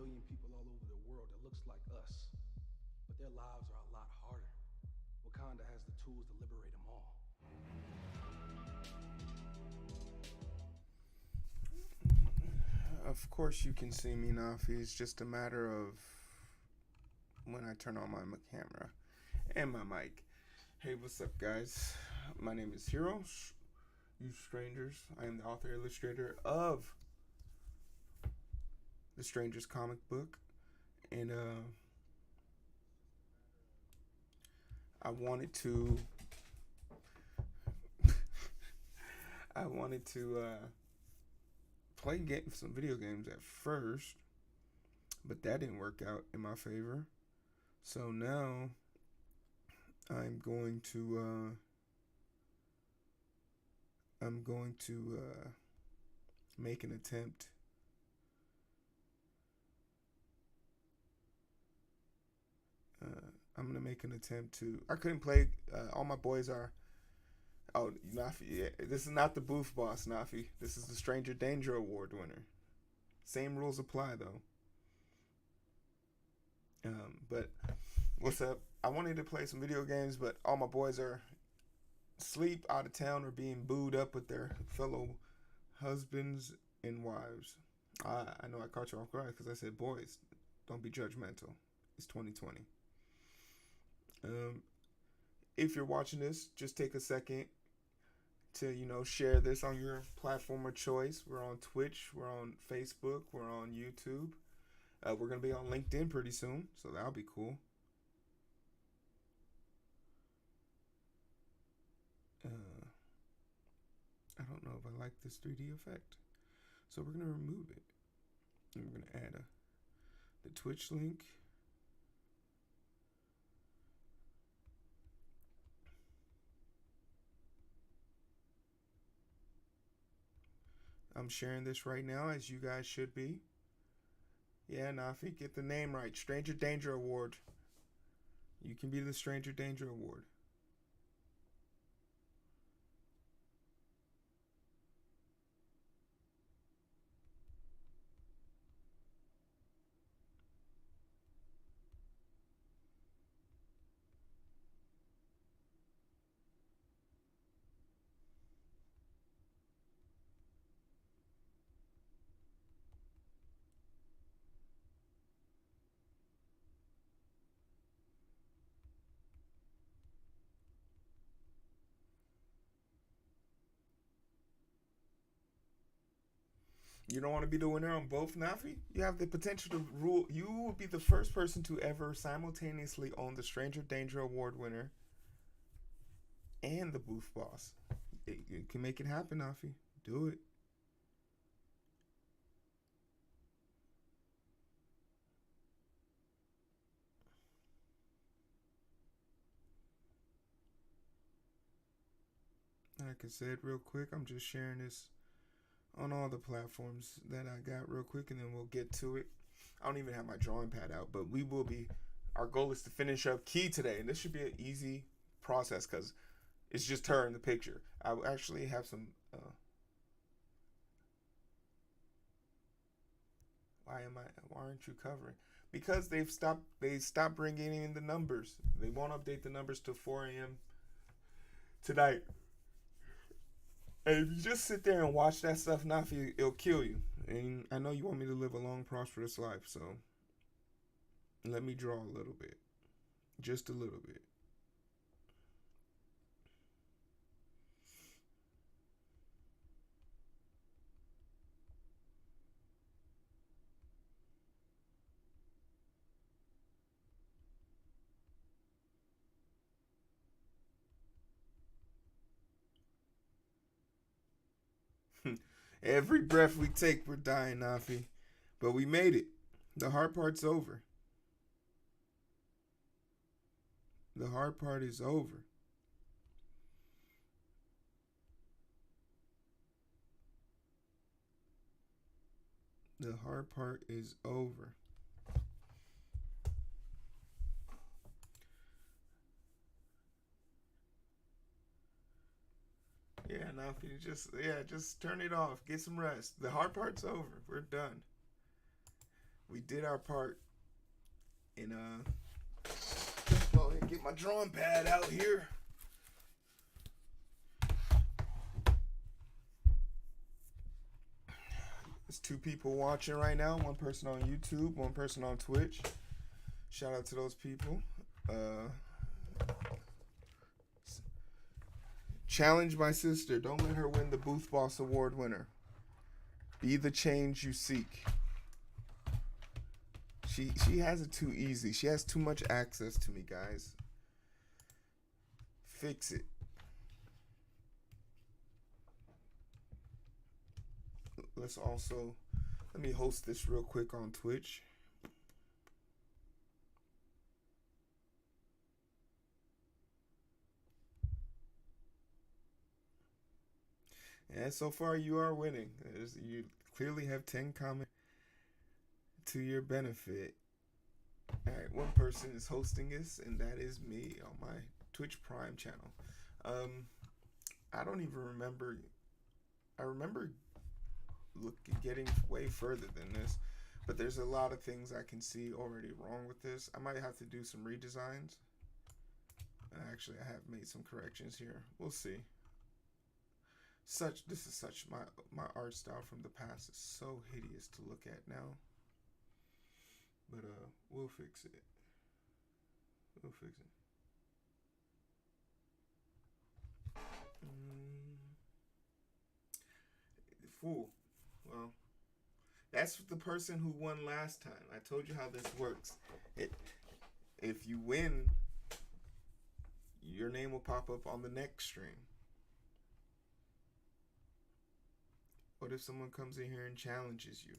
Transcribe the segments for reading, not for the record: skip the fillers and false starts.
billion people all over the world that looks like us, but their lives are a lot harder. Wakanda has the tools to liberate them all. Of course, you can see me, Nafi. It's just a matter of when I turn on my camera and my mic. Hey, what's up, guys? My name is Heero. You strangers. I am the author illustrator of the Strangers comic book, and I wanted to. I wanted to play some video games at first, but that didn't work out in my favor. So now I'm going to make an attempt. I'm gonna make an attempt to. I couldn't play. All my boys are. Oh, Nafi. Yeah, this is not the Booth Boss, Nafi. This is the Stranger Danger Award winner. Same rules apply though. But what's up? I wanted to play some video games, but all my boys are asleep, out of town, or being booed up with their fellow husbands and wives. I know I caught you off guard because I said boys. Don't be judgmental. It's 2020. Um, if you're watching this, just take a second to share this on your platform of choice. We're on Twitch, we're on Facebook, we're on YouTube. We're gonna be on LinkedIn pretty soon, so that'll be cool. I don't know if I like this 3D effect, so we're gonna remove it, and we're gonna add the Twitch link. I'm sharing this right now, as you guys should be. Yeah, Nafi, get the name right. Stranger Danger Award. You can be the Stranger Danger Award. You don't want to be the winner on both, Nafi? You have the potential to rule. You will be the first person to ever simultaneously own the Stranger Danger Award winner and the Booth Boss. You can make it happen, Nafi. Do it. Like I said, real quick, I'm just sharing this on all the platforms that I got real quick, and then we'll get to it. I don't even have my drawing pad out, but we will be. Our goal is to finish up Key today, and this should be an easy process because it's just her in the picture. I will actually have some. Why am I? Why aren't you covering? Because they've stopped. They stopped bringing in the numbers. They won't update the numbers till 4 a.m. tonight. And if you just sit there and watch that stuff, Nafi, it'll kill you. And I know you want me to live a long, prosperous life, so let me draw a little bit. Just a little bit. Every breath we take, we're dying, Nafi. But we made it. The hard part's over. The hard part is over. The hard part is over. Yeah, Nafi, just turn it off. Get some rest. The hard part's over. We're done. we did our part. And let's go ahead and get my drawing pad out here. There's 2 people watching right now. 1 person on YouTube, 1 person on Twitch. Shout out to those people. Challenge my sister. Don't let her win the Booth Boss Award winner. Be the change you seek. She has it too easy. She has too much access to me, guys. Fix it. Let me host this real quick on Twitch. And so far you are winning. You clearly have 10 comments to your benefit. Alright, 1 person is hosting this, and that is me on my Twitch Prime channel. I don't even remember. I remember getting way further than this, but there's a lot of things I can see already wrong with this. I might have to do some redesigns. Actually, I have made some corrections here. We'll see. This is such my art style from the past is so hideous to look at now. But we'll fix it. We'll fix it. Fool. Well, that's the person who won last time. I told you how this works. If you win, your name will pop up on the next stream. What if someone comes in here and challenges you?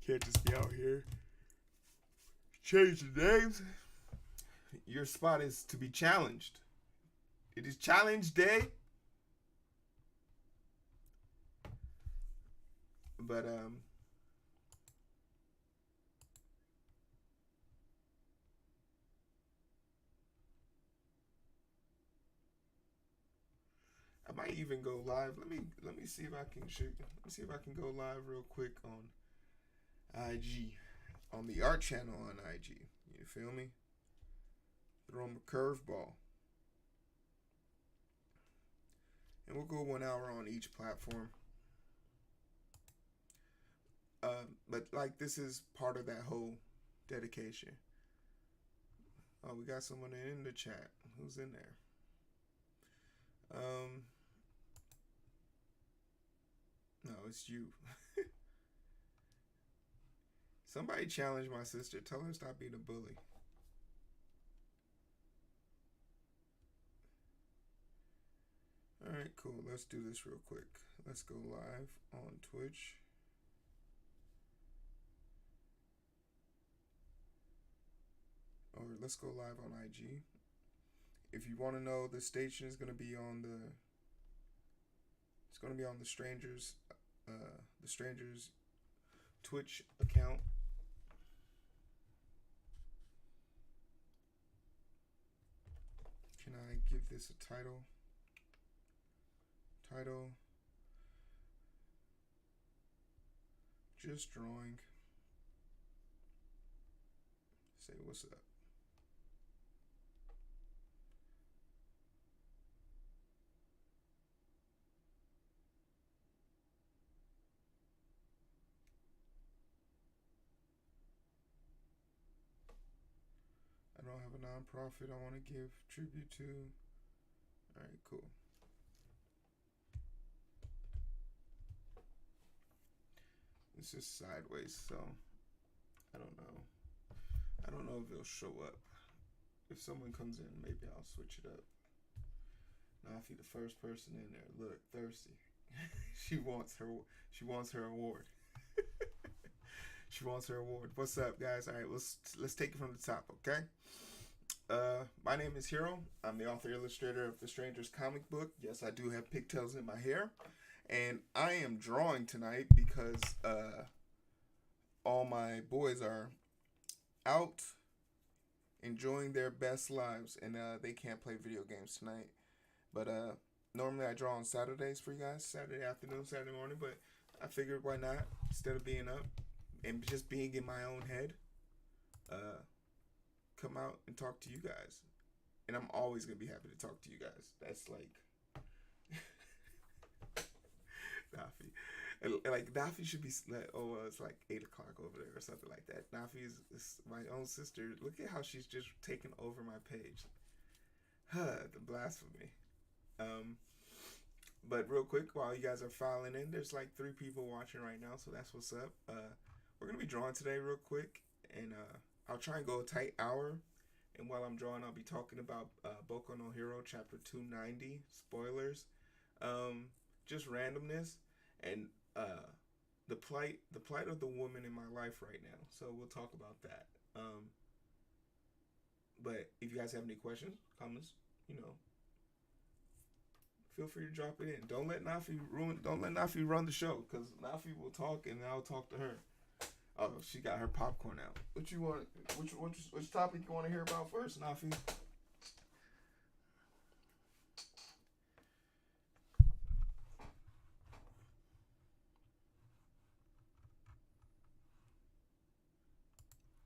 Can't just be out here change the names. Your spot is to be challenged. It is challenge day. But I might even go live. Let me see if I can shoot. Let me see if I can go live real quick on IG, on the art channel on IG. You feel me? Throw them a curveball, and we'll go 1 hour on each platform. But like this is part of that whole dedication. Oh, we got someone in the chat. Who's in there? No, it's you. Somebody challenge my sister. Tell her to stop being a bully. Alright, cool. Let's do this real quick. Let's go live on Twitch. Or let's go live on IG. If you want to know, the station is going to be on the... It's going to be on the Strangers Twitch account. Can I give this a title? Title, just drawing. Say what's up. I don't have a nonprofit I want to give tribute to. Alright, cool. It's just sideways, so I don't know. I don't know if it'll show up. If someone comes in, maybe I'll switch it up. Nafi, the first person in there. Look, thirsty. She wants her award. She wants her award. What's up, guys? All right, let's take it from the top, okay? My name is Heero. I'm the author illustrator of the Strangers comic book. Yes, I do have pigtails in my hair. And I am drawing tonight because all my boys are out enjoying their best lives, and they can't play video games tonight. But Normally I draw on Saturdays for you guys, Saturday afternoon, Saturday morning, but I figured why not? Instead of being up and just being in my own head, uh, come out and talk to you guys. And I'm always gonna be happy to talk to you guys. That's like Nafi. And, like Nafi should be like, oh, it's like 8 o'clock over there or something like that. Nafi is my own sister. Look at how she's just taken over my page. The blasphemy. Um, but real quick, while you guys are filing in, there's like 3 people watching right now, so that's what's up. We're gonna be drawing today real quick, and I'll try and go a tight hour. And while I'm drawing, I'll be talking about Boku no Hero chapter 290. Spoilers, just randomness, and the plight of the woman in my life right now. So we'll talk about that. But if you guys have any questions, comments, feel free to drop it in. Don't let Nafi run the show, because Nafi will talk and I'll talk to her. Oh, she got her popcorn out. What you want? Which topic you want to hear about first, Nafi?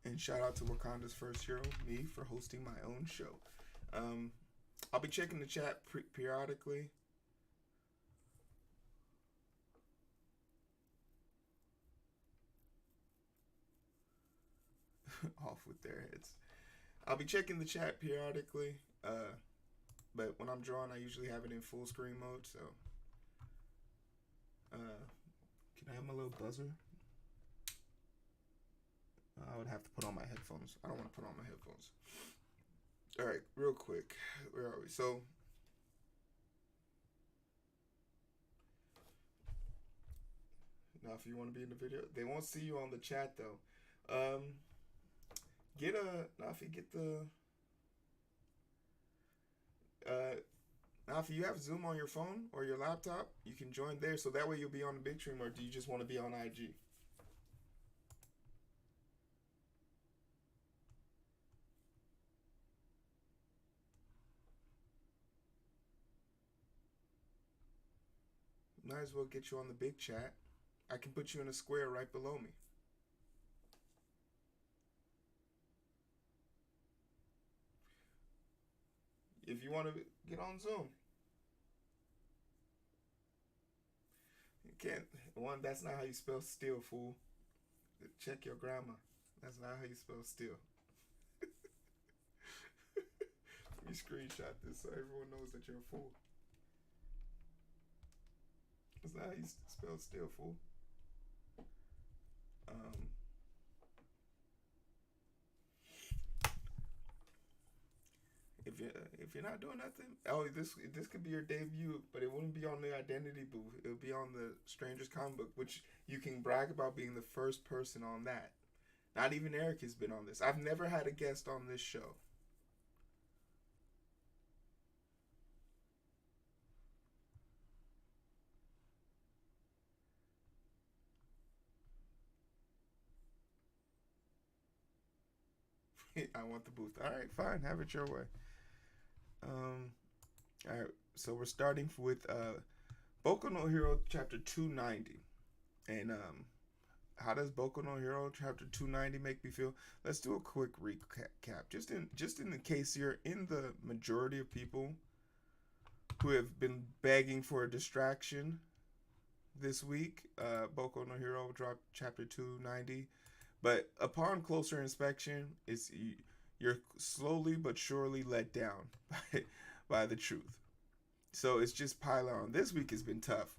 And shout out to Wakanda's first hero, me, for hosting my own show. I'll be checking the chat periodically. Off with their heads. I'll be checking the chat periodically. But when I'm drawing, I usually have it in full screen mode. So, can I have my little buzzer? I would have to put on my headphones. I don't want to put on my headphones. All right, real quick. Where are we? So, now if you want to be in the video, they won't see you on the chat though. Now if you get the now if you have Zoom on your phone or your laptop, you can join there, so that way you'll be on the big stream. Or do you just want to be on IG? Might as well get you on the big chat. I can put you in a square right below me. If you want to get on Zoom. You can't. One, that's not how you spell steal, fool. Check your grammar. That's not how you spell steal. Let me screenshot this so everyone knows that you're a fool. That's not how you spell steal, fool. If you're not doing nothing, this could be your debut, but it wouldn't be on the identity booth. It would be on the Strangers comic book, which you can brag about being the first person on that. Not even Eric has been on this. I've never had a guest on this show. I want the booth. All right, fine. Have it your way. All right. So we're starting with Boku no Hero chapter 290, and how does Boku no Hero chapter 290 make me feel? Let's do a quick recap, just in the case you're in the majority of people who have been begging for a distraction this week. Boku no Hero dropped chapter 290. But upon closer inspection, you're slowly but surely let down by the truth. So it's just pile on. This week has been tough.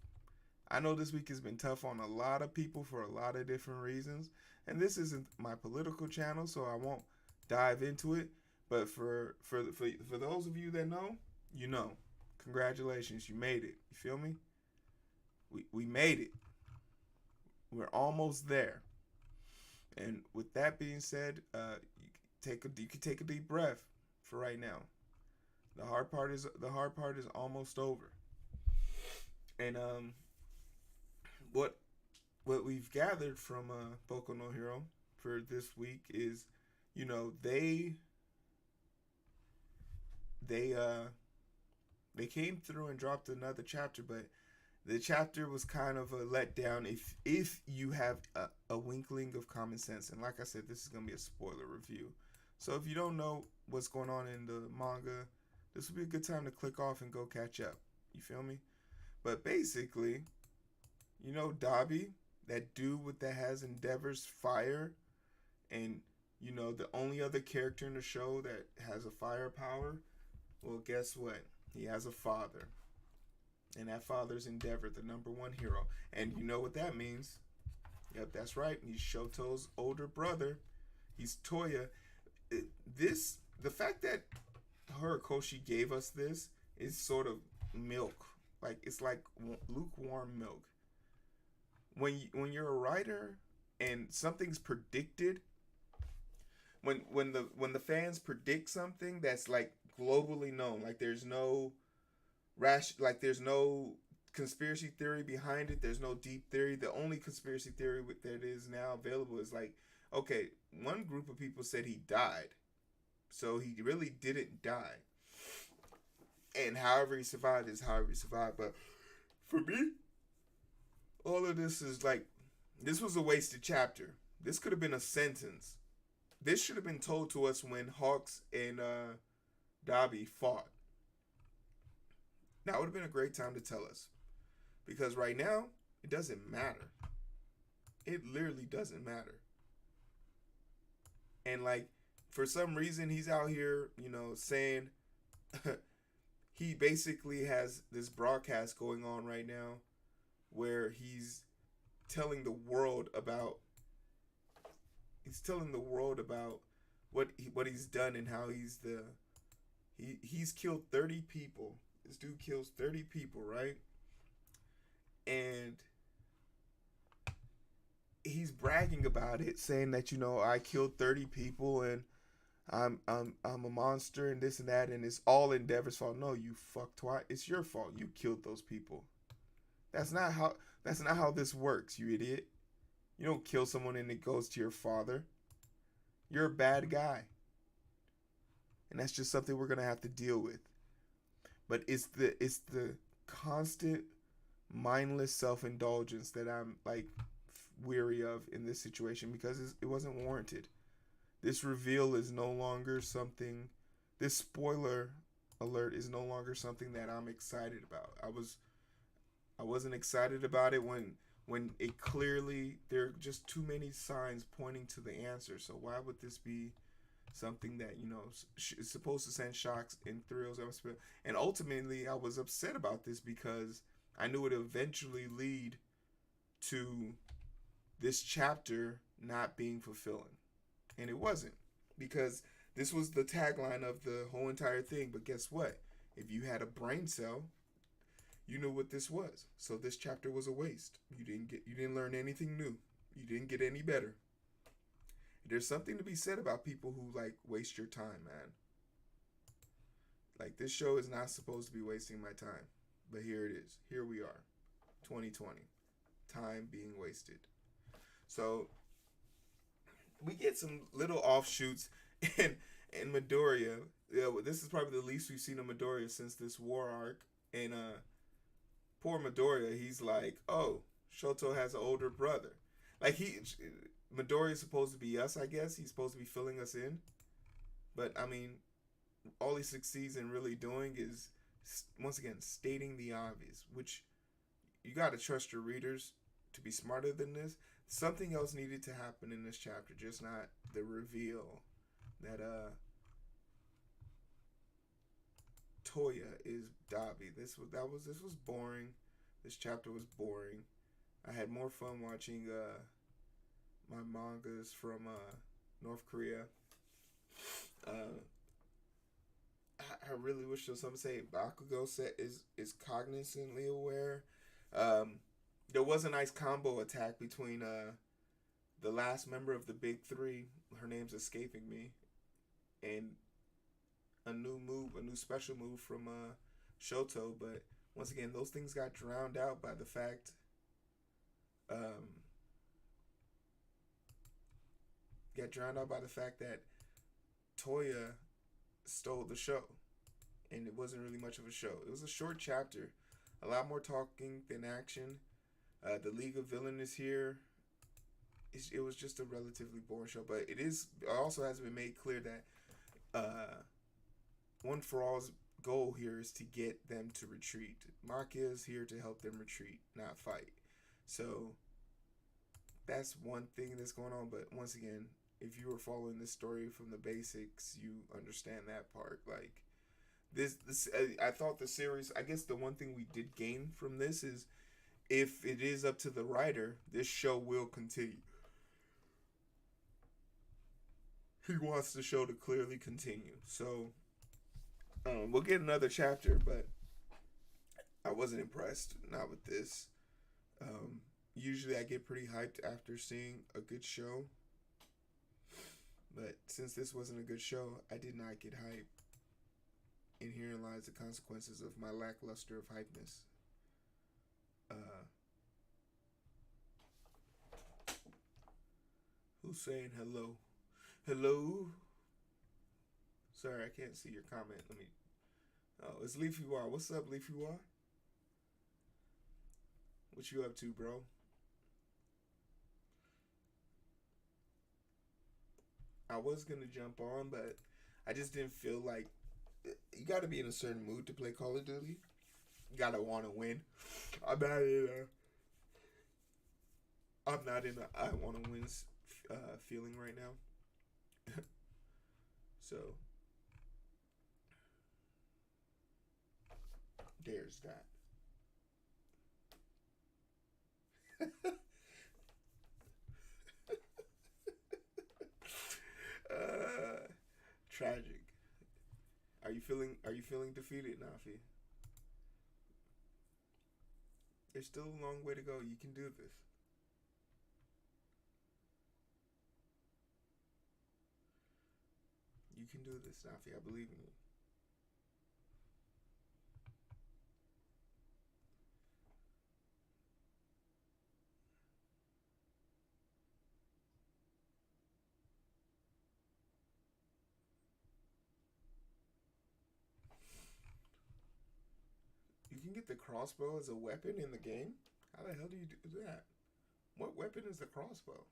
I know this week has been tough on a lot of people for a lot of different reasons. And this isn't my political channel, so I won't dive into it. But for those of you that know, you know. Congratulations, you made it. You feel me? We made it. We're almost there. And with that being said, you can take a deep breath for right now. The hard part is almost over. And what we've gathered from Boku no Hero for this week is, they They came through and dropped another chapter, but the chapter was kind of a letdown if you have a winkling of common sense. And like I said, this is gonna be a spoiler review. So if you don't know what's going on in the manga, this will be a good time to click off and go catch up. You feel me? But basically, you know Dabi, that dude with that has Endeavor's fire, and you know the only other character in the show that has a fire power. Well, guess what? He has a father. And that father's Endeavor, the number one hero. And you know what that means. Yep, that's right. He's Shoto's older brother. He's Toya. The fact that Horikoshi gave us this is sort of milk. Like, it's like lukewarm milk. When you're a writer and something's predicted, when the fans predict something that's like globally known, like there's no there's no conspiracy theory behind it, there's no deep theory. The only conspiracy theory that is now available is like, okay, one group of people said he died, so he really didn't die, and however he survived is however he survived. But for me, all of this is like, this was a wasted chapter. This could have been a sentence. This should have been told to us when Hawks and Dabi fought. That would have been a great time to tell us. Because right now, it doesn't matter. It literally doesn't matter. And like, for some reason, he's out here, you know, saying he basically has this broadcast going on right now where he's telling the world about what he's done and how he's killed 30 people. This dude kills 30 people, right? And he's bragging about it, saying that, you know, I killed 30 people and I'm a monster and this and that, and it's all Endeavor's fault. No, you fucktwat. It's your fault. You killed those people. That's not how this works, you idiot. You don't kill someone and it goes to your father. You're a bad guy. And that's just something we're gonna have to deal with. But it's the constant mindless self-indulgence that I'm like weary of in this situation, because it wasn't warranted. This reveal is no longer something, this spoiler alert is no longer something that I'm excited about. I wasn't excited about it when it clearly, there are just too many signs pointing to the answer. So why would this be something that, you know, is supposed to send shocks and thrills? And ultimately, I was upset about this because I knew it would eventually lead to this chapter not being fulfilling. And it wasn't, because this was the tagline of the whole entire thing. But guess what? If you had a brain cell, you knew what this was. So this chapter was a waste. You didn't learn anything new. You didn't get any better. There's something to be said about people who like waste your time, man. Like, this show is not supposed to be wasting my time. But here it is. Here we are. 2020. Time being wasted. So we get some little offshoots in Midoriya. Yeah, well, this is probably the least we've seen of Midoriya since this war arc. And poor Midoriya, he's like, oh, Shoto has an older brother. Like, Midoriya is supposed to be us, I guess. He's supposed to be filling us in. But, I mean, all he succeeds in really doing is, once again, stating the obvious, which you got to trust your readers to be smarter than this. Something else needed to happen in this chapter, just not the reveal that Toya is Dabi. This was boring. This chapter was boring. I had more fun watching my mangas from North Korea. I really wish there was something to say. Bakugo is cognizantly aware. There was a nice combo attack between the last member of the Big Three. Her name's escaping me, and a new special move from Shoto. But once again, those things got drowned out by the fact that Toya stole the show, and and it wasn't really much of a show. It was a short chapter, a lot more talking than action. The League of Villain is here. It was just a relatively boring show, but it also has been made clear that One for All's goal here is to get them to retreat. Machia is here to help them retreat, not fight. So that's one thing that's going on. But once again, if you were following this story from the basics, you understand that part. Like this, I thought the series. I guess the one thing we did gain from this is, if it is up to the writer, this show will continue. He wants the show to clearly continue. So we'll get another chapter, but I wasn't impressed. Not with this. Usually I get pretty hyped after seeing a good show. But since this wasn't a good show, I did not get hyped. And herein lies the consequences of my lackluster of hypeness. Who's saying hello? Hello? Sorry, I can't see your comment. Let me. Oh, it's Leafy War. What's up, Leafy War? What you up to, bro? I was gonna jump on, but I just didn't feel like. You gotta be in a certain mood to play Call of Duty. You gotta want to win. I'm not in a I want to win feeling right now. So there's that. Tragic. Are you feeling defeated, Nafi? There's still a long way to go. You can do this. You can do this, Nafi. I believe in you. You can get the crossbow as a weapon in the game? How the hell do you do that? What weapon is the crossbow?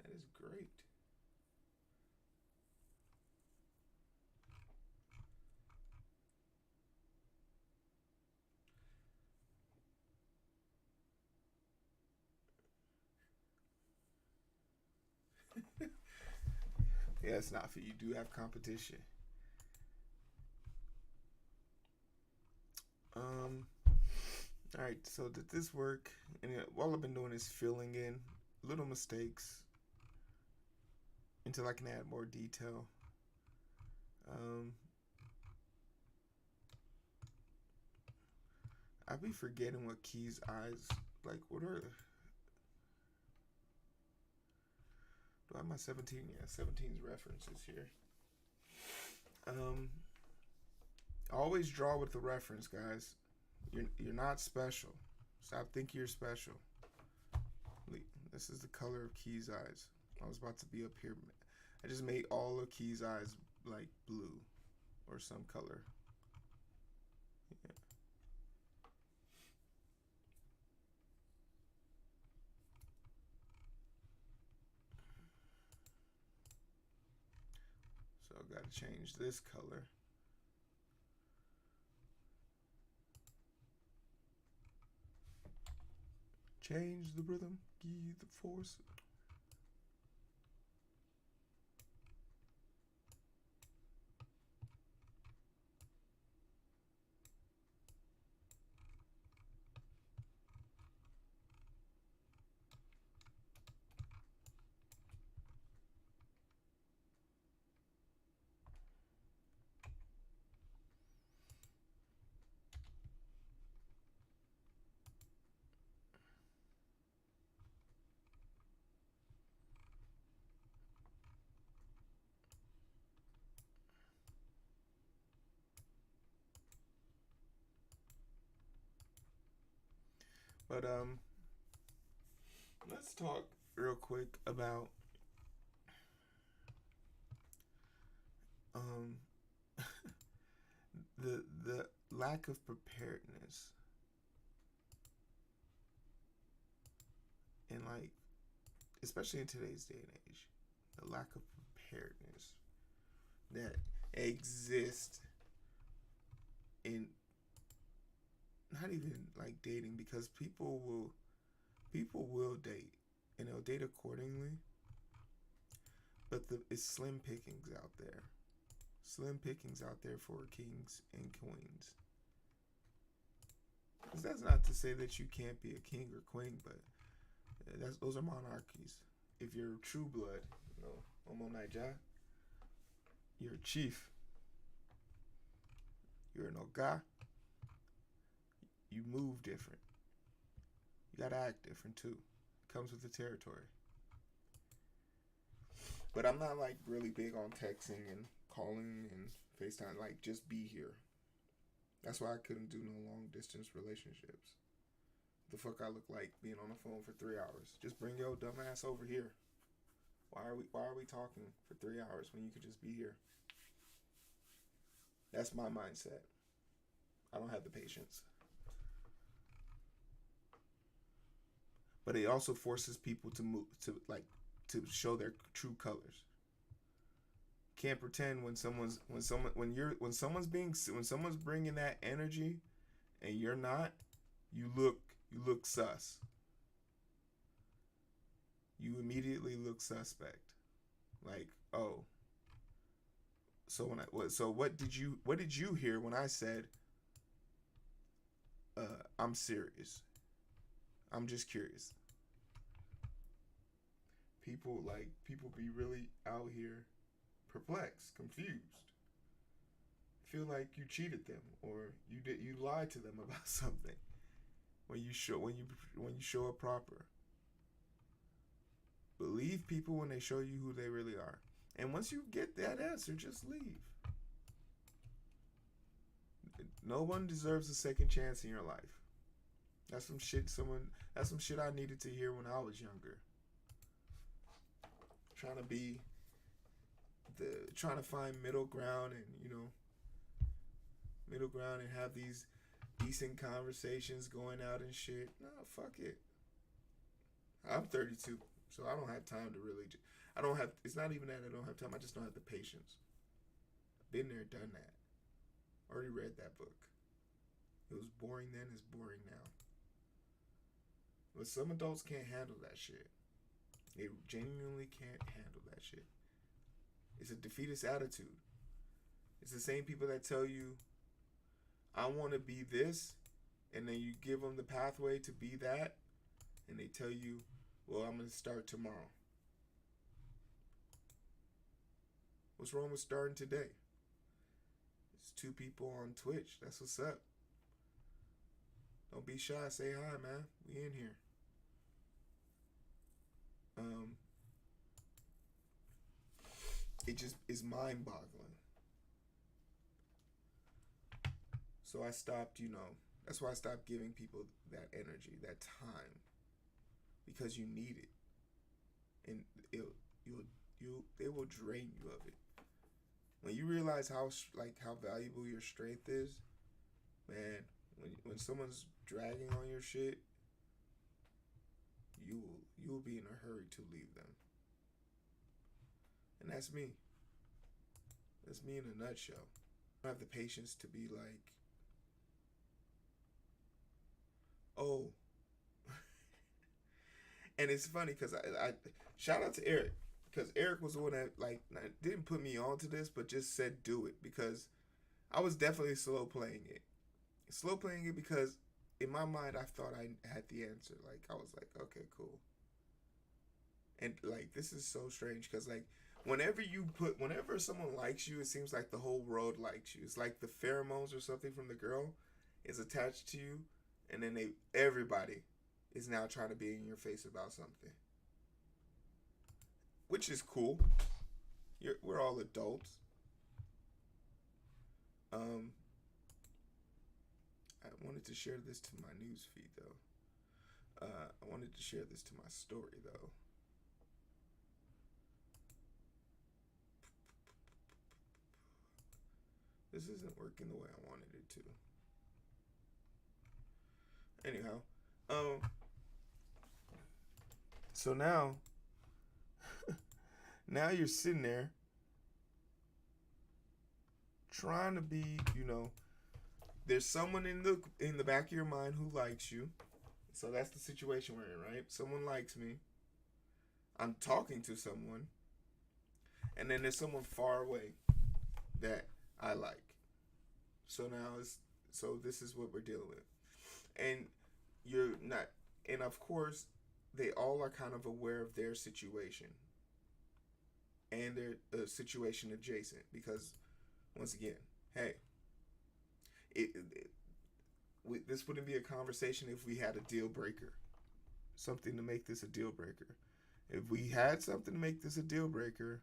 That is great. Yeah, it's not for you. Do have competition. Alright, so did this work? And all I've been doing is filling in little mistakes until I can add more detail. I be forgetting what Key's eyes, like, what are... Do I have my 17? Yeah, 17's references here. Always draw with the reference, guys. You're not special. Stop thinking you're special. This is the color of Key's eyes. I was about to be up here. I just made all of Key's eyes like blue or some color. Yeah. So I gotta change this color. Change the rhythm, give the force. But let's talk real quick about lack of preparedness. And like, especially in today's day and age, the lack of preparedness that exists in not even like dating, because people will date and they'll date accordingly, but it's slim pickings out there. Slim pickings out there for kings and queens. Because that's not to say that you can't be a king or queen, but those are monarchies. If you're true blood, Omo Naija, you're a chief. You're an Oga. You move different. You gotta act different too. Comes with the territory. But I'm not like really big on texting and calling and FaceTime. Like, just be here. That's why I couldn't do no long distance relationships. The fuck I look like being on the phone for 3 hours? Just bring your dumb ass over here. Why are we talking for 3 hours when you could just be here? That's my mindset. I don't have the patience. But it also forces people to move to show their true colors. Can't pretend when someone's bringing that energy and you're not, you look sus. You immediately look suspect. Like, oh. So what did you hear when I said I'm serious? I'm just curious. People be really out here perplexed, confused. Feel like you cheated them or you lied to them about something when you show up proper. Believe people when they show you who they really are. And once you get that answer, just leave. No one deserves a second chance in your life. That's some shit I needed to hear when I was younger. Trying to find middle ground and have these decent conversations going out and shit. No, fuck it. I'm 32, so I don't have time to really. It's not even that I don't have time. I just don't have the patience. Been there, done that. Already read that book. It was boring then, it's boring now. But some adults can't handle that shit. They genuinely can't handle that shit. It's a defeatist attitude. It's the same people that tell you, I want to be this, and then you give them the pathway to be that, and they tell you, well, I'm going to start tomorrow. What's wrong with starting today? It's 2 people on Twitch. That's what's up. Don't be shy. Say hi, man. We in here. It just is mind-boggling. So I stopped, that's why I stopped giving people that energy, that time, because you need it, and they will drain you of it. When you realize how valuable your strength is, man. When someone's dragging on your shit, you will be in a hurry to leave them. And that's me. That's me in a nutshell. I don't have the patience to be like, oh. And it's funny because I shout out to Eric, because Eric was the one that didn't put me on to this, but just said do it, because I was definitely slow playing it. Because in my mind I thought I had the answer. Like, I was like, okay, cool. And like, this is so strange because like whenever someone likes you, it seems like the whole world likes you. It's like the pheromones or something from the girl is attached to you, and then everybody is now trying to be in your face about something, which is cool. We're all adults. I wanted to share this to my news feed though. I wanted to share this to my story though. This isn't working the way I wanted it to. Anyhow, um, so now, now you're sitting there trying to be, there's someone in the back of your mind who likes you. So that's the situation we're in, right? Someone likes me. I'm talking to someone, and then there's someone far away that I like. So this is what we're dealing with, and you're not, and of course, they all are kind of aware of their situation and their situation adjacent because, once again, hey, this wouldn't be a conversation if we had a deal breaker, something to make this a deal breaker. If we had something to make this a deal breaker,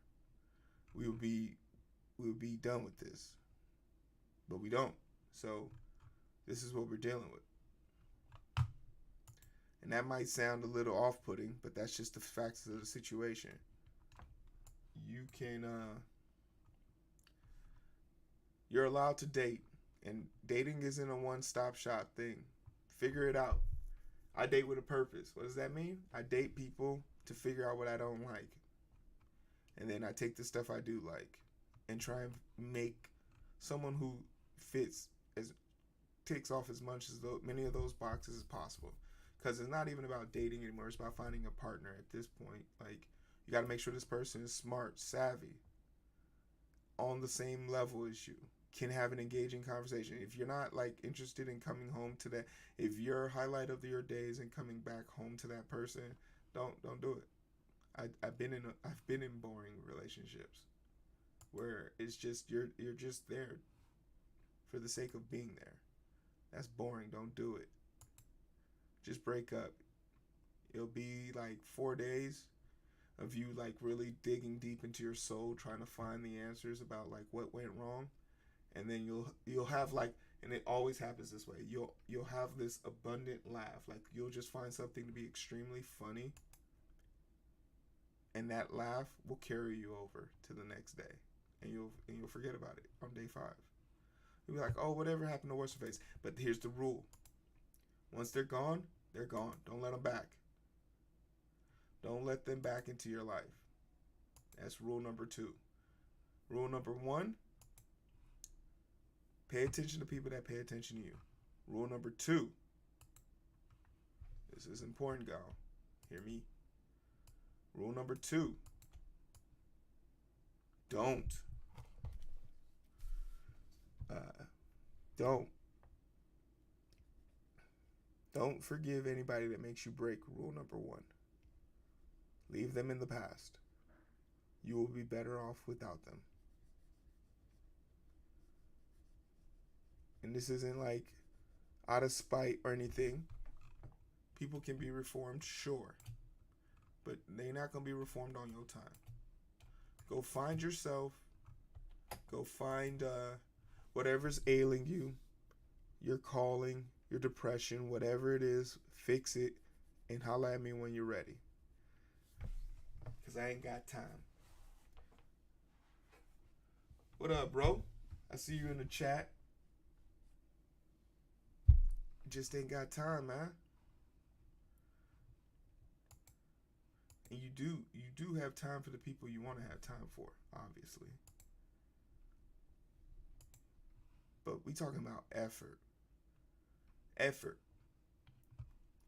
we would be done with this. But we don't. So this is what we're dealing with. And that might sound a little off-putting, but that's just the facts of the situation. You can you're allowed to date, and dating isn't a one-stop shop thing. Figure it out. I date with a purpose. What does that mean? I date people to figure out what I don't like. And then I take the stuff I do like and try and make someone who takes off as many of those boxes as possible. Because it's not even about dating anymore. It's about finding a partner at this point. Like, you got to make sure this person is smart, savvy, on the same level as you, can have an engaging conversation. If you're not like interested in coming home to that, if your highlight of your day is in coming back home to that person, don't do it. I've been in boring relationships where it's just you're just there for the sake of being there. That's boring. Don't do it. Just break up. It'll be like 4 days of you like really digging deep into your soul, trying to find the answers about like what went wrong, and then you'll have like, and it always happens this way. You'll have this abundant laugh. Like you'll just find something to be extremely funny, and that laugh will carry you over to the next day, and you'll forget about it on day 5. You'll be like, oh, whatever happened to what's her face? But here's the rule: once they're gone, they're gone. Don't let them back. Don't let them back into your life. That's rule number 2. Rule number 1: pay attention to people that pay attention to you. Rule number 2: this is important, y'all. Hear me. Rule number 2: don't forgive anybody that makes you break rule number 1. Leave them in the past. You will be better off without them. And this isn't like out of spite or anything. People can be reformed, sure, but they're not going to be reformed on your time. Go find yourself. Go find whatever's ailing you, your calling, your depression, whatever it is, fix it, and holla at me when you're ready. Because I ain't got time. What up, bro? I see you in the chat. Just ain't got time, man. And you do have time for the people you want to have time for, obviously. But we talking about effort. Effort.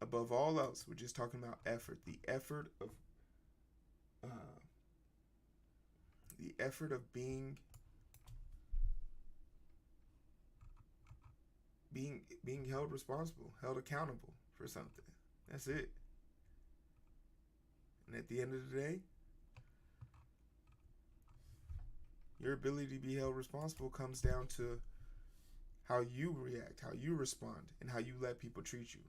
Above all else, we're just talking about effort. The effort of being held responsible, held accountable for something. That's it. And at the end of the day, your ability to be held responsible comes down to how you react, how you respond, and how you let people treat you.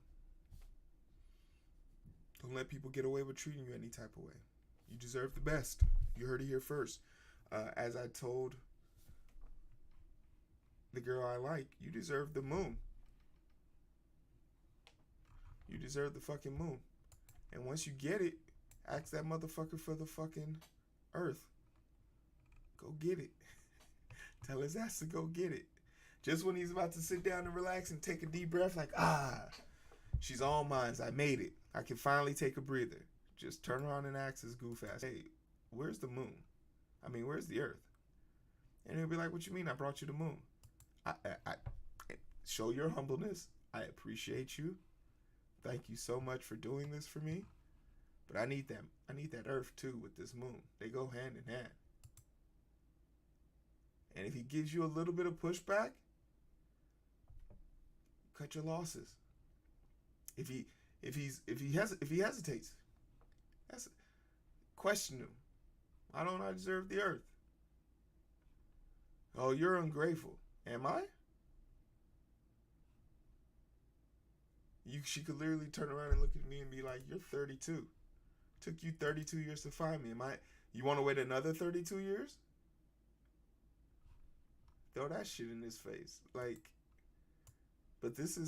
Don't let people get away with treating you any type of way. You deserve the best. You heard it here first. As I told the girl I like, you deserve the moon. You deserve the fucking moon. And once you get it, ask that motherfucker for the fucking earth. Go get it. Tell his ass to go get it. Just when he's about to sit down and relax and take a deep breath, like, She's all mine. I made it. I can finally take a breather. Just turn around and ask this goof ass, hey, where's the moon? I mean, where's the earth? And he'll be like, what you mean I brought you the moon? I show your humbleness. I appreciate you. Thank you so much for doing this for me. But I need them. I need that earth too with this moon. They go hand in hand. And if he gives you a little bit of pushback, cut your losses. If he hesitates, question him. Why don't I deserve the earth? Oh, you're ungrateful. Am I? She could literally turn around and look at me and be like, you're 32. Took you 32 years to find me. You want to wait another 32 years? Throw that shit in his face. But this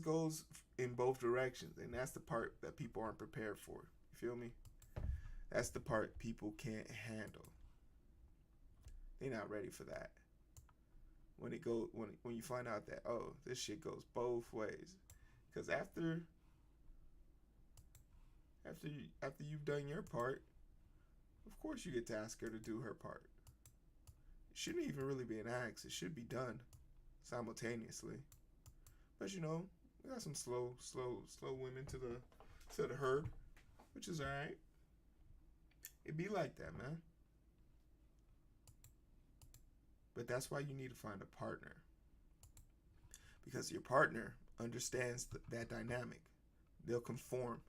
goes in both directions, and that's the part that people aren't prepared for. You feel me? That's the part people can't handle. They're not ready for that. When you find out that, oh, this shit goes both ways, because after you've done your part, of course you get to ask her to do her part. It shouldn't even really be an ask. It should be done simultaneously. But we got some slow women to the herd, which is alright. It be like that, man. But that's why you need to find a partner. Because your partner understands that dynamic. They'll conform.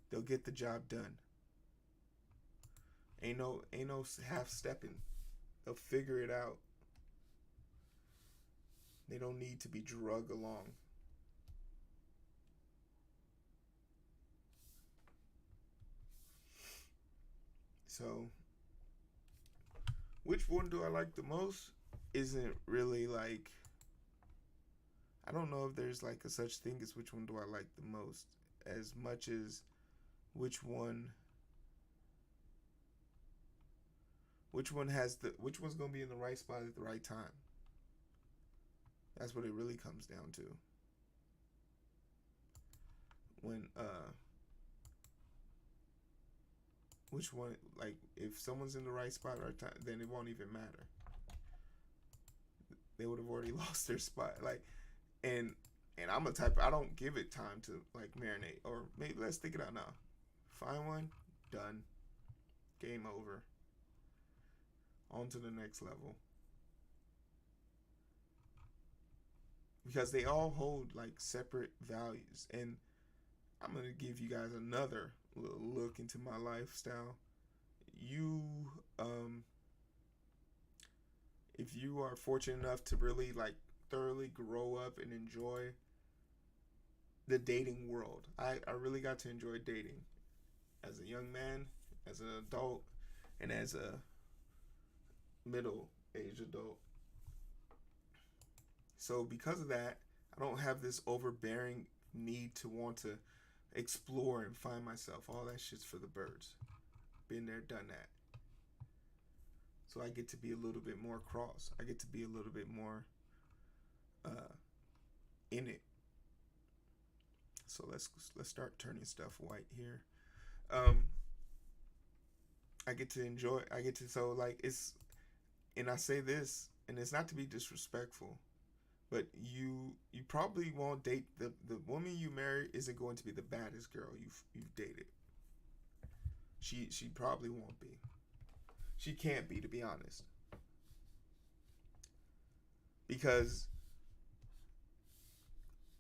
They'll get the job done. Ain't no half stepping. They'll figure it out. They don't need to be drug along. So, which one do I like the most? Isn't really like, I don't know if there's like a such thing as which one do I like the most, as much as which one's gonna be in the right spot at the right time. That's what it really comes down to. When which one, like, if someone's in the right spot or time, then it won't even matter. They would have already lost their spot. And I'm a type, I don't give it time to like marinate. Or maybe let's think it out now. Find one, done. Game over. On to the next level. Because they all hold like separate values. And I'm going to give you guys another little look into my lifestyle. If you are fortunate enough to really like thoroughly grow up and enjoy the dating world, I really got to enjoy dating as a young man, as an adult, and as a middle-aged adult. So because of that, I don't have this overbearing need to want to explore and find myself. All that shit's for the birds. Been there, done that. So I get to be a little bit more cross. I get to be a little bit more in it. So let's start turning stuff white here. I get to enjoy. And I say this, and it's not to be disrespectful, but you probably won't date the woman you marry isn't going to be the baddest girl you've dated. She probably won't be. She can't be, to be honest. Because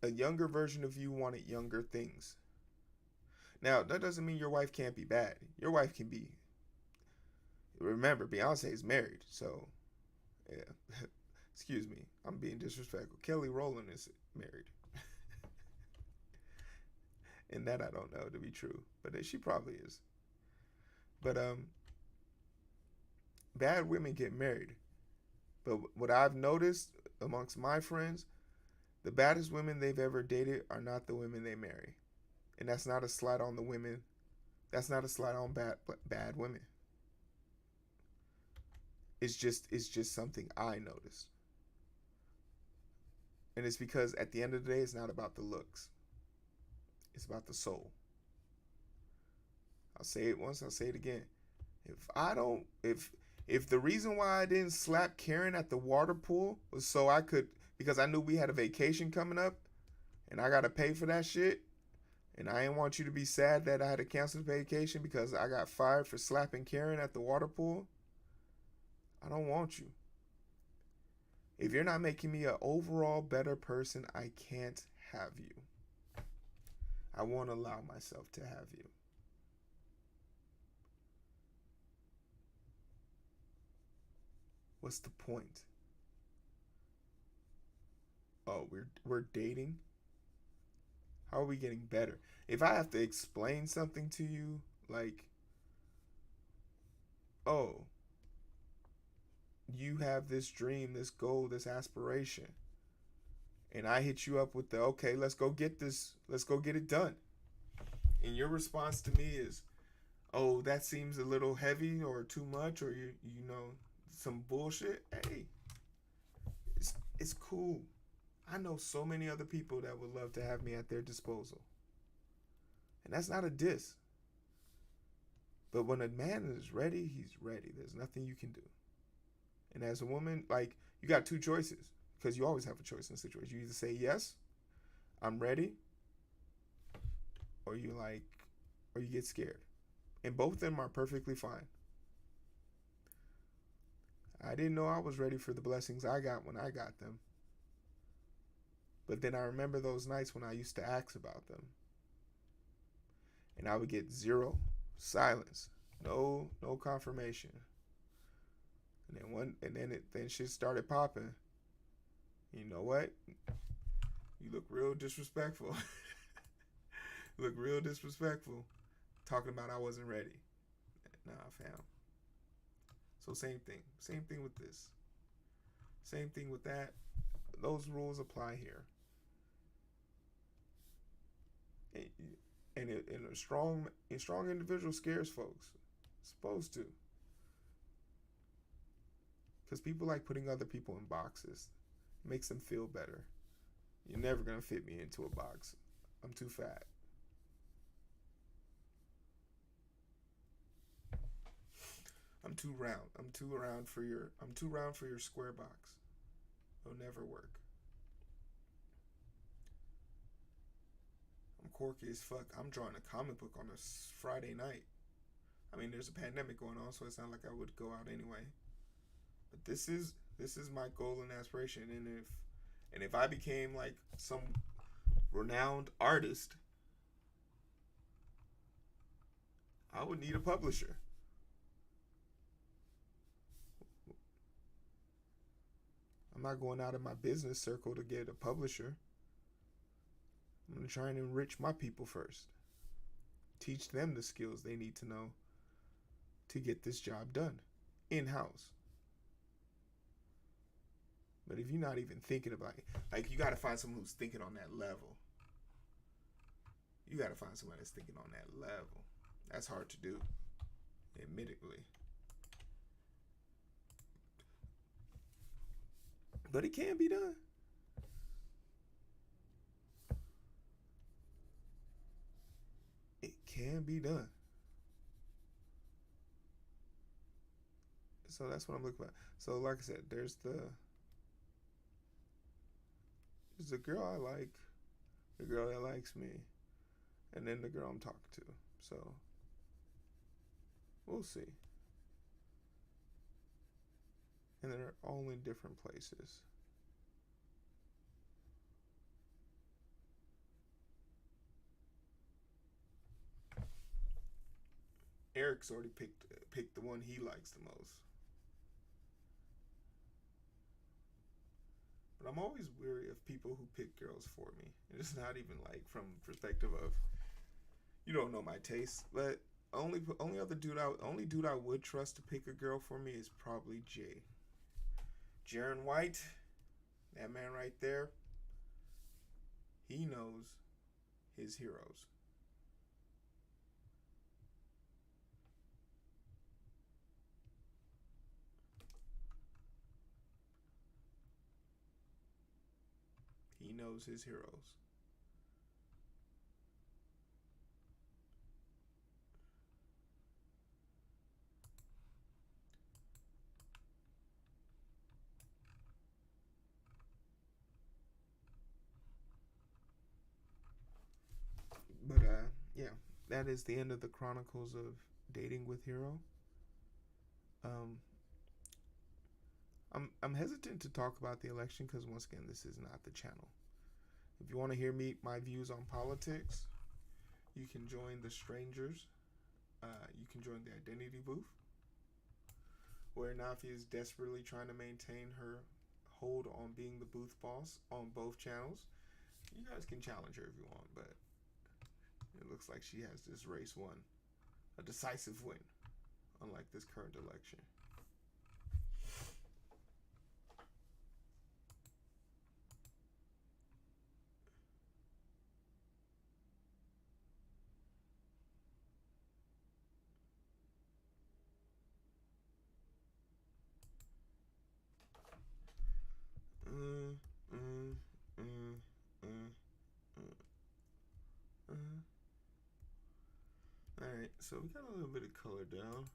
a younger version of you wanted younger things. Now, that doesn't mean your wife can't be bad. Your wife can be. Remember, Beyonce is married, so yeah. Excuse me, I'm being disrespectful. Kelly Rowland is married. And that I don't know to be true, but she probably is. But bad women get married. But what I've noticed amongst my friends, the baddest women they've ever dated are not the women they marry. And that's not a slight on the women. That's not a slight on bad women. It's just something I noticed. And it's because at the end of the day, it's not about the looks. It's about the soul. I'll say it once, I'll say it again. If I don't if the reason why I didn't slap Karen at the water pool was so I could, because I knew we had a vacation coming up and I gotta pay for that shit, and I didn't want you to be sad that I had to cancel the vacation because I got fired for slapping Karen at the water pool, I don't want you. If you're not making me an overall better person, I can't have you. I won't allow myself to have you. What's the point? Oh, we're dating? How are we getting better? If I have to explain something to you, like, oh, you have this dream, this goal, this aspiration, and I hit you up with the, okay, let's go get this, let's go get it done. And your response to me is, oh, that seems a little heavy or too much, or you know, some bullshit. Hey, it's cool. I know so many other people that would love to have me at their disposal. And that's not a diss. But when a man is ready, he's ready. There's nothing you can do. And as a woman, like, you got two choices. Because you always have a choice in a situation. You either say, yes, I'm ready. Or you get scared. And both of them are perfectly fine. I didn't know I was ready for the blessings I got when I got them. But then I remember those nights when I used to ask about them. And I would get zero, silence, no confirmation. And then shit started popping. You know what? You look real disrespectful. You look real disrespectful. Talking about I wasn't ready. Nah, fam. So same thing. Same thing with this. Same thing with that. Those rules apply here. And a strong individual scares folks. It's supposed to. Because people like putting other people in boxes. It makes them feel better. You're never going to fit me into a box. I'm too fat. I'm too round. I'm too round for your square box. It'll never work. I'm quirky as fuck. I'm drawing a comic book on a Friday night. I mean, there's a pandemic going on, so it's not like I would go out anyway. But this is my goal and aspiration. And if I became like some renowned artist, I would need a publisher. I'm not going out of my business circle to get a publisher. I'm going to try and enrich my people first. Teach them the skills they need to know to get this job done in-house. But if you're not even thinking about it, like, you got to find someone who's thinking on that level. You got to find somebody that's thinking on that level. That's hard to do, admittedly. But it can be done. It can be done. So that's what I'm looking at. So like I said, there's the girl I like, the girl that likes me, and then the girl I'm talking to. So we'll see. And they're all in different places. Eric's already picked the one he likes the most. But I'm always weary of people who pick girls for me. And it's not even like from perspective of, you don't know my taste. But only dude I would trust to pick a girl for me is probably Jay. Jaron White, that man right there, he knows his heroes. he knows his heroes. But yeah, that is the end of the Chronicles of Dating with Heero. Um, I'm hesitant to talk about the election because once again, this is not the channel. If you want to hear me my views on politics, you can join the Strangers. You can join the Identity Booth, where Nafi is desperately trying to maintain her hold on being the booth boss on both channels. You guys can challenge her if you want, but it looks like she has this race won, a decisive win, unlike this current election. Uh, uh, uh, uh, Alright, so we got a little bit of color down.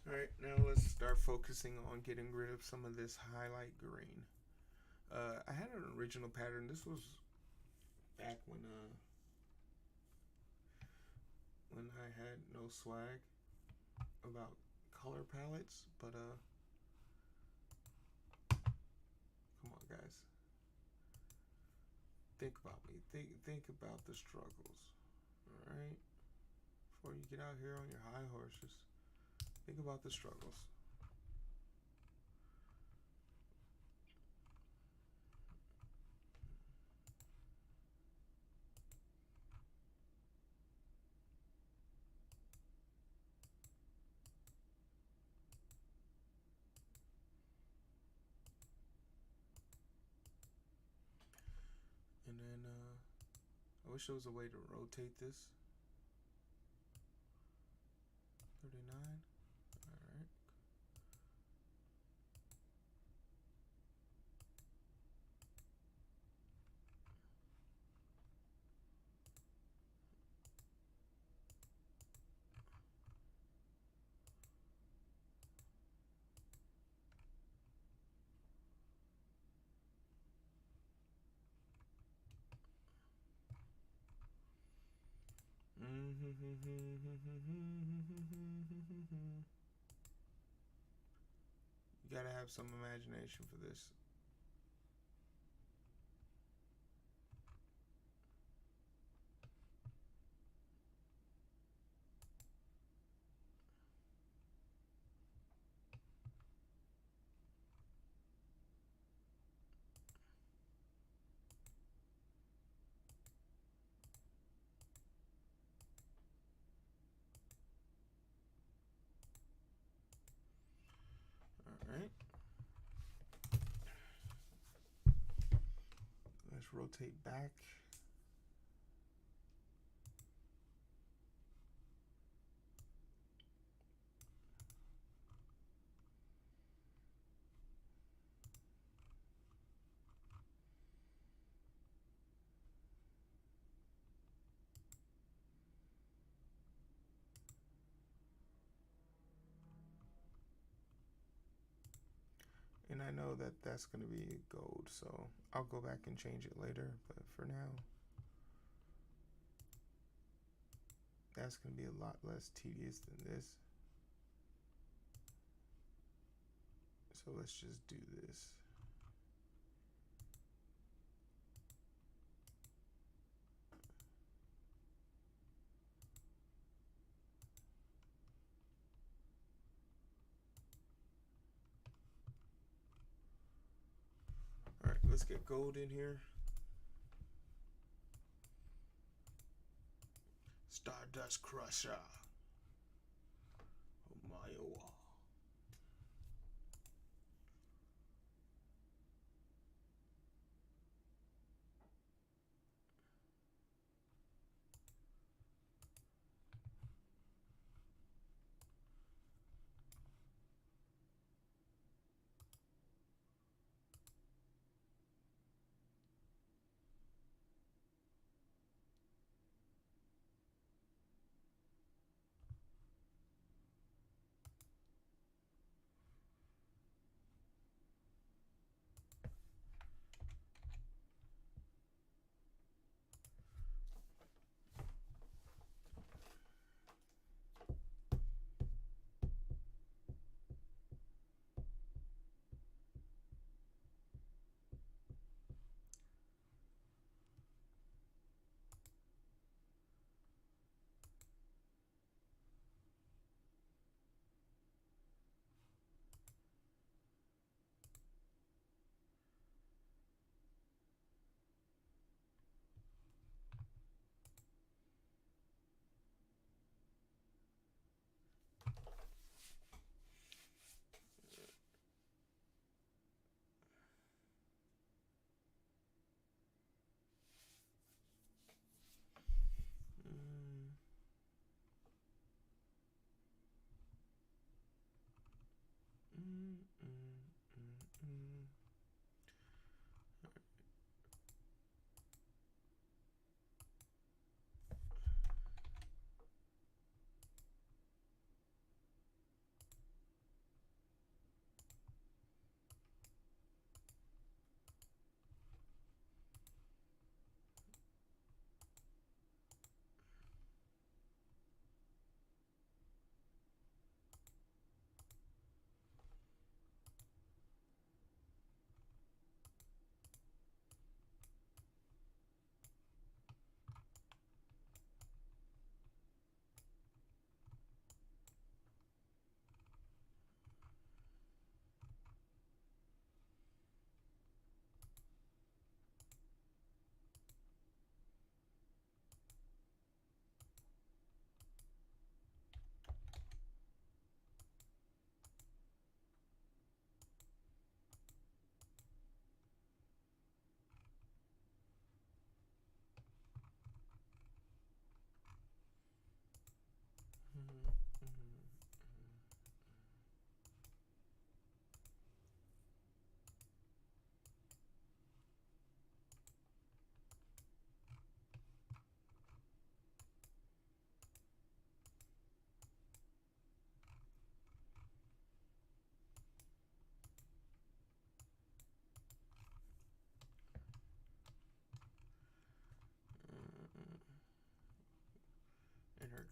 Alright, now let's start focusing on getting rid of some of this highlight green. I had an original pattern. This was back when I had no swag about color palettes, but come on guys. Think about me. Think about the struggles. Alright? Before you get out here on your high horses, think about the struggles. And then I wish there was a way to rotate this. 39. Alright. You gotta have some imagination for this. Alright. Let's rotate back. And I know that that's going to be gold, so I'll go back and change it later. But for now, that's going to be a lot less tedious than this. So let's just do this. Alright, let's get gold in here. Stardust Crusher. Omayowa.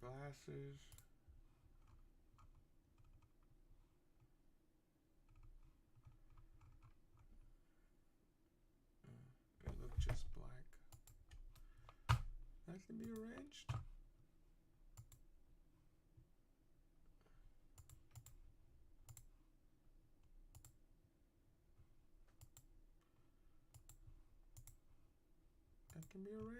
glasses. It looked just black. That can be arranged. That can be arranged.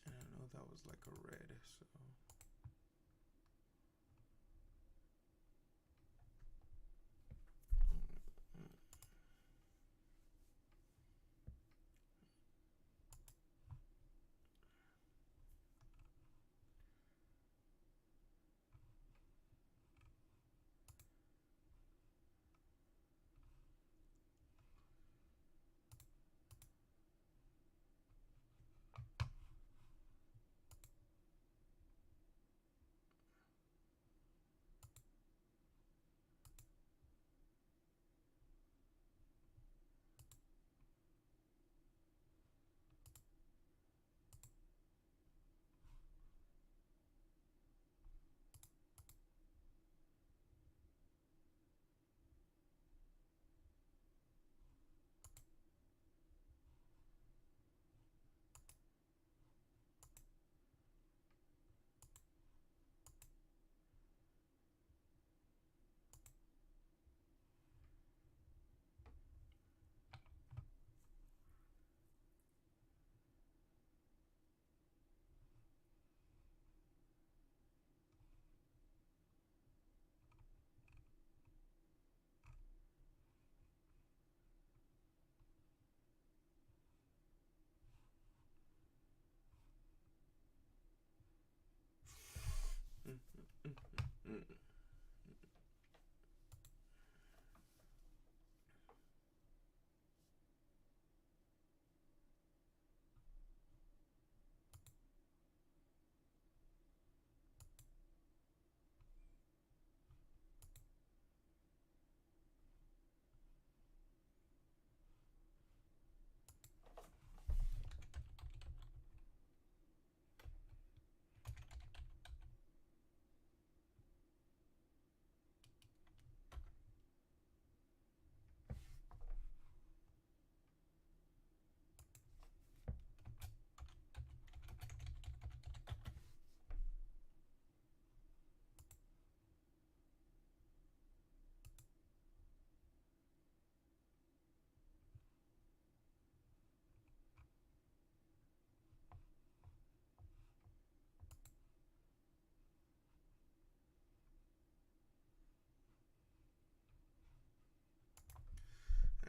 And I know that was like a red, so.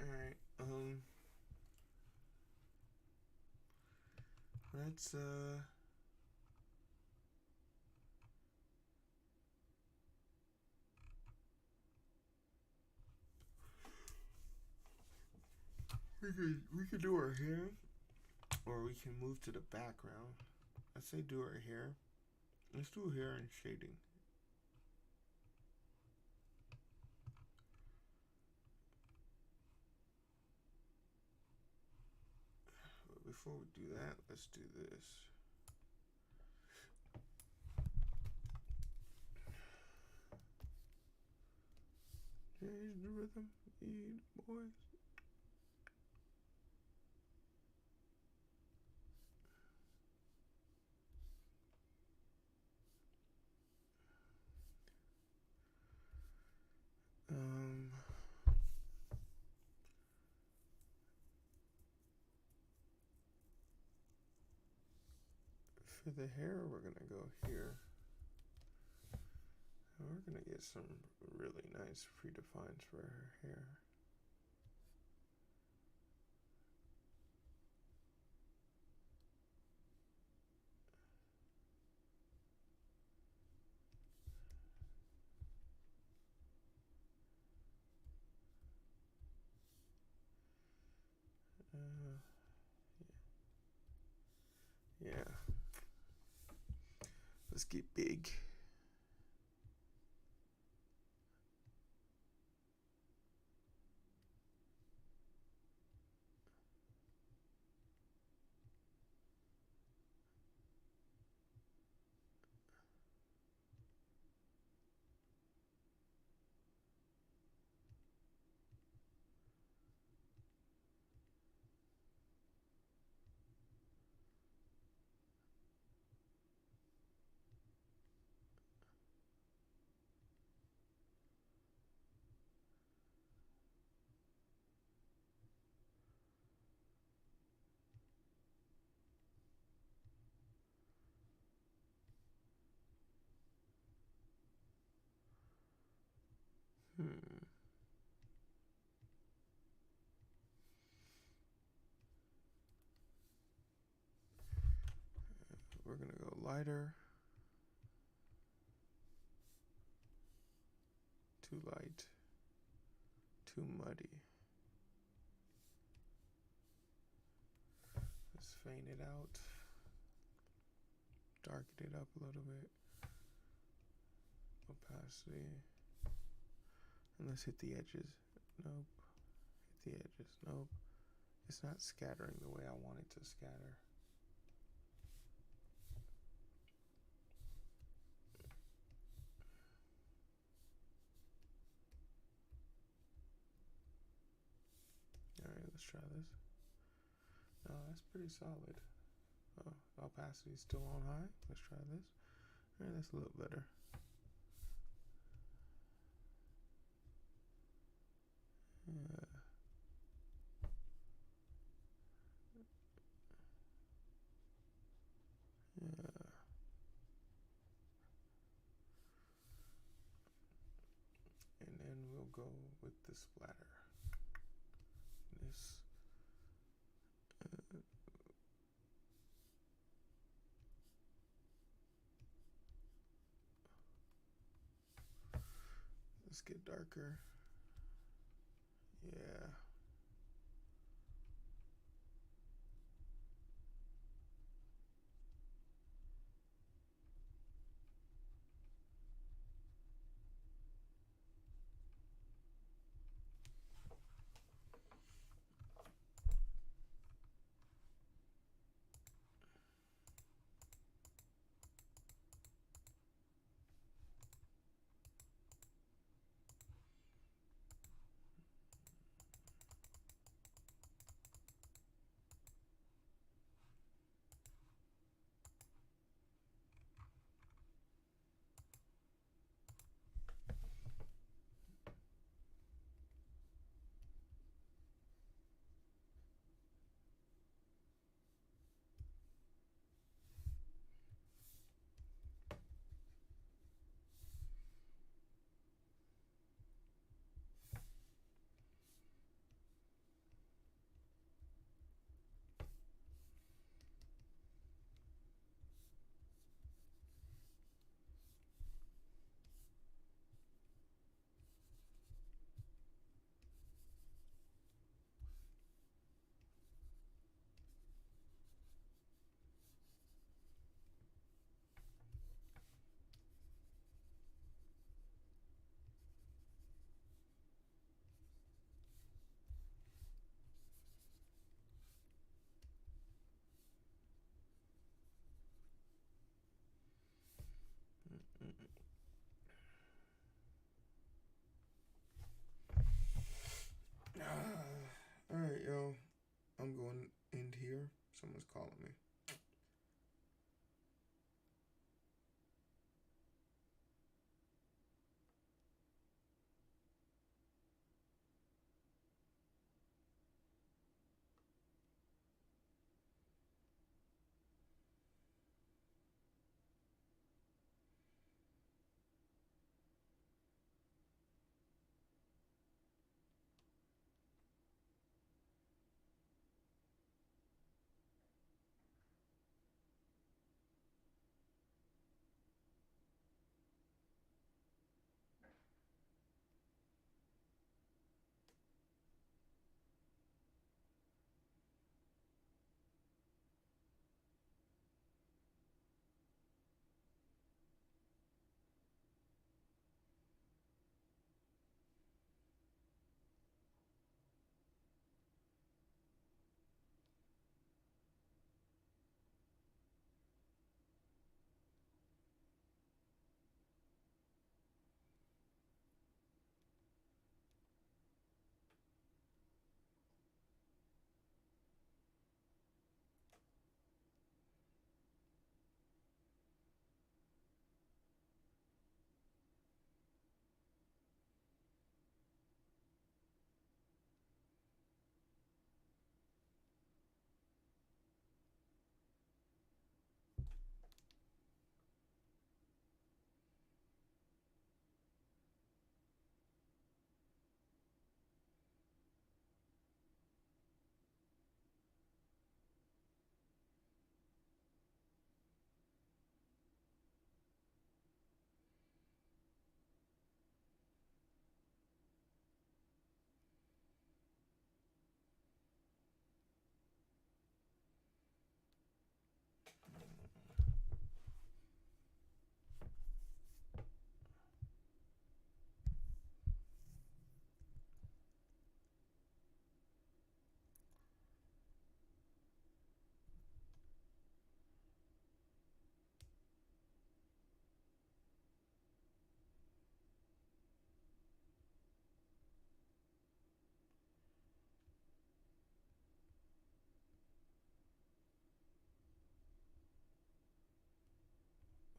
Alright, let's we could do our hair, or we can move to the background. I say do our hair. Let's do hair and shading. But before we do that, let's do this. Change the rhythm, eat boys. For the hair, we're gonna go here. And we're gonna get some really nice predefines for her hair. Yeah. Let's get big. We're gonna go lighter. Too light. Too muddy. Let's faint it out. Darken it up a little bit. Opacity. And let's hit the edges. Nope. Hit the edges. Nope. It's not scattering the way I want it to scatter. Alright, let's try this. No, that's pretty solid. Oh, opacity is still on high. Let's try this. Alright, that's a little better. Yeah. And then we'll go with the splatter. This. Let's get darker. Yeah.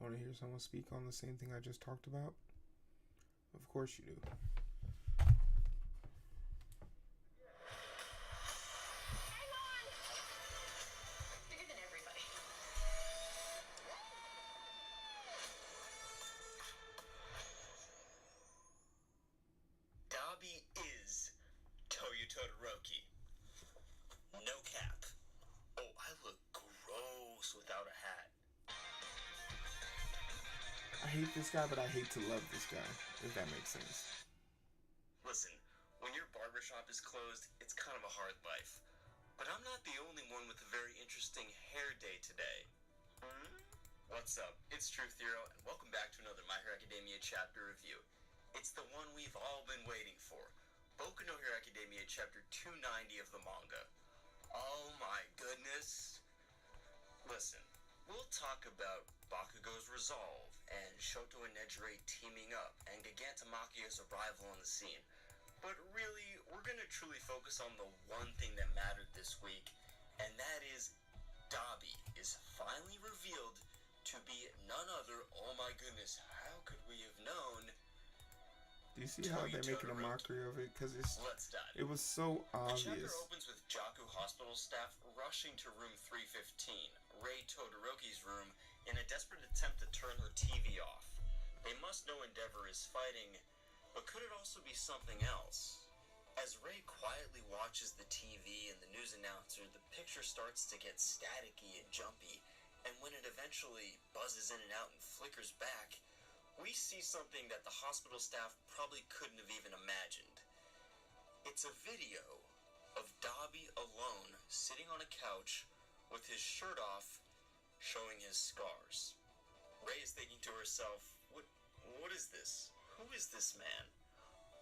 Want to hear someone speak on the same thing I just talked about? Of course you do. Dobby is Toyo Todoroki. No cap. Oh, I look gross without a hat. I hate this guy, but I hate to love this guy, if that makes sense. Listen, when your barbershop is closed, it's kind of a hard life. But I'm not the only one with a very interesting hair day today. What's up? It's Truth Heero, and welcome back to another My Hero Academia chapter review. It's the one we've all been waiting for. Boku no Hero Academia chapter 290 of the manga. Oh my goodness. Listen, we'll talk about Bakugo's resolve, and Shoto and Nejire teaming up, and Gigantamakia's arrival on the scene. But really, we're going to truly focus on the one thing that mattered this week, and that is Dobby is finally revealed to be none other, oh my goodness, how could we have known? Do you see how they're making a mockery of it? Because it was so obvious. The chapter opens with Jaku hospital staff rushing to room 315, Rei Todoroki's room, in a desperate attempt to turn her TV off. They must know Endeavor is fighting, but could it also be something else? As Rei quietly watches the TV and the news announcer, the picture starts to get staticky and jumpy, and when it eventually buzzes in and out and flickers back, we see something that the hospital staff probably couldn't have even imagined. It's a video of Dobby alone, sitting on a couch with his shirt off, showing his scars. Rei is thinking to herself, what is this? Who is this man?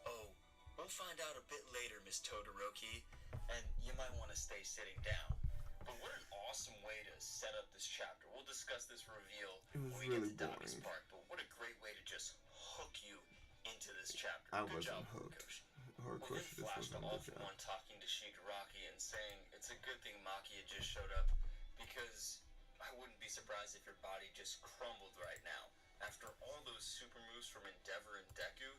Oh, we'll find out a bit later, Miss Todoroki, and you might want to stay sitting down. But what an awesome way to set up this chapter. We'll discuss this reveal when we really get to Dobby's boring. part, but what a great way to just hook you into this chapter. I Good wasn't job, hooked. Coach. Or of We course then this flash to wasn't a All good For job. One talking to Shigaraki and saying it's a good thing Makia just showed up, because I wouldn't be surprised if your body just crumbled right now. After all those super moves from Endeavor and Deku,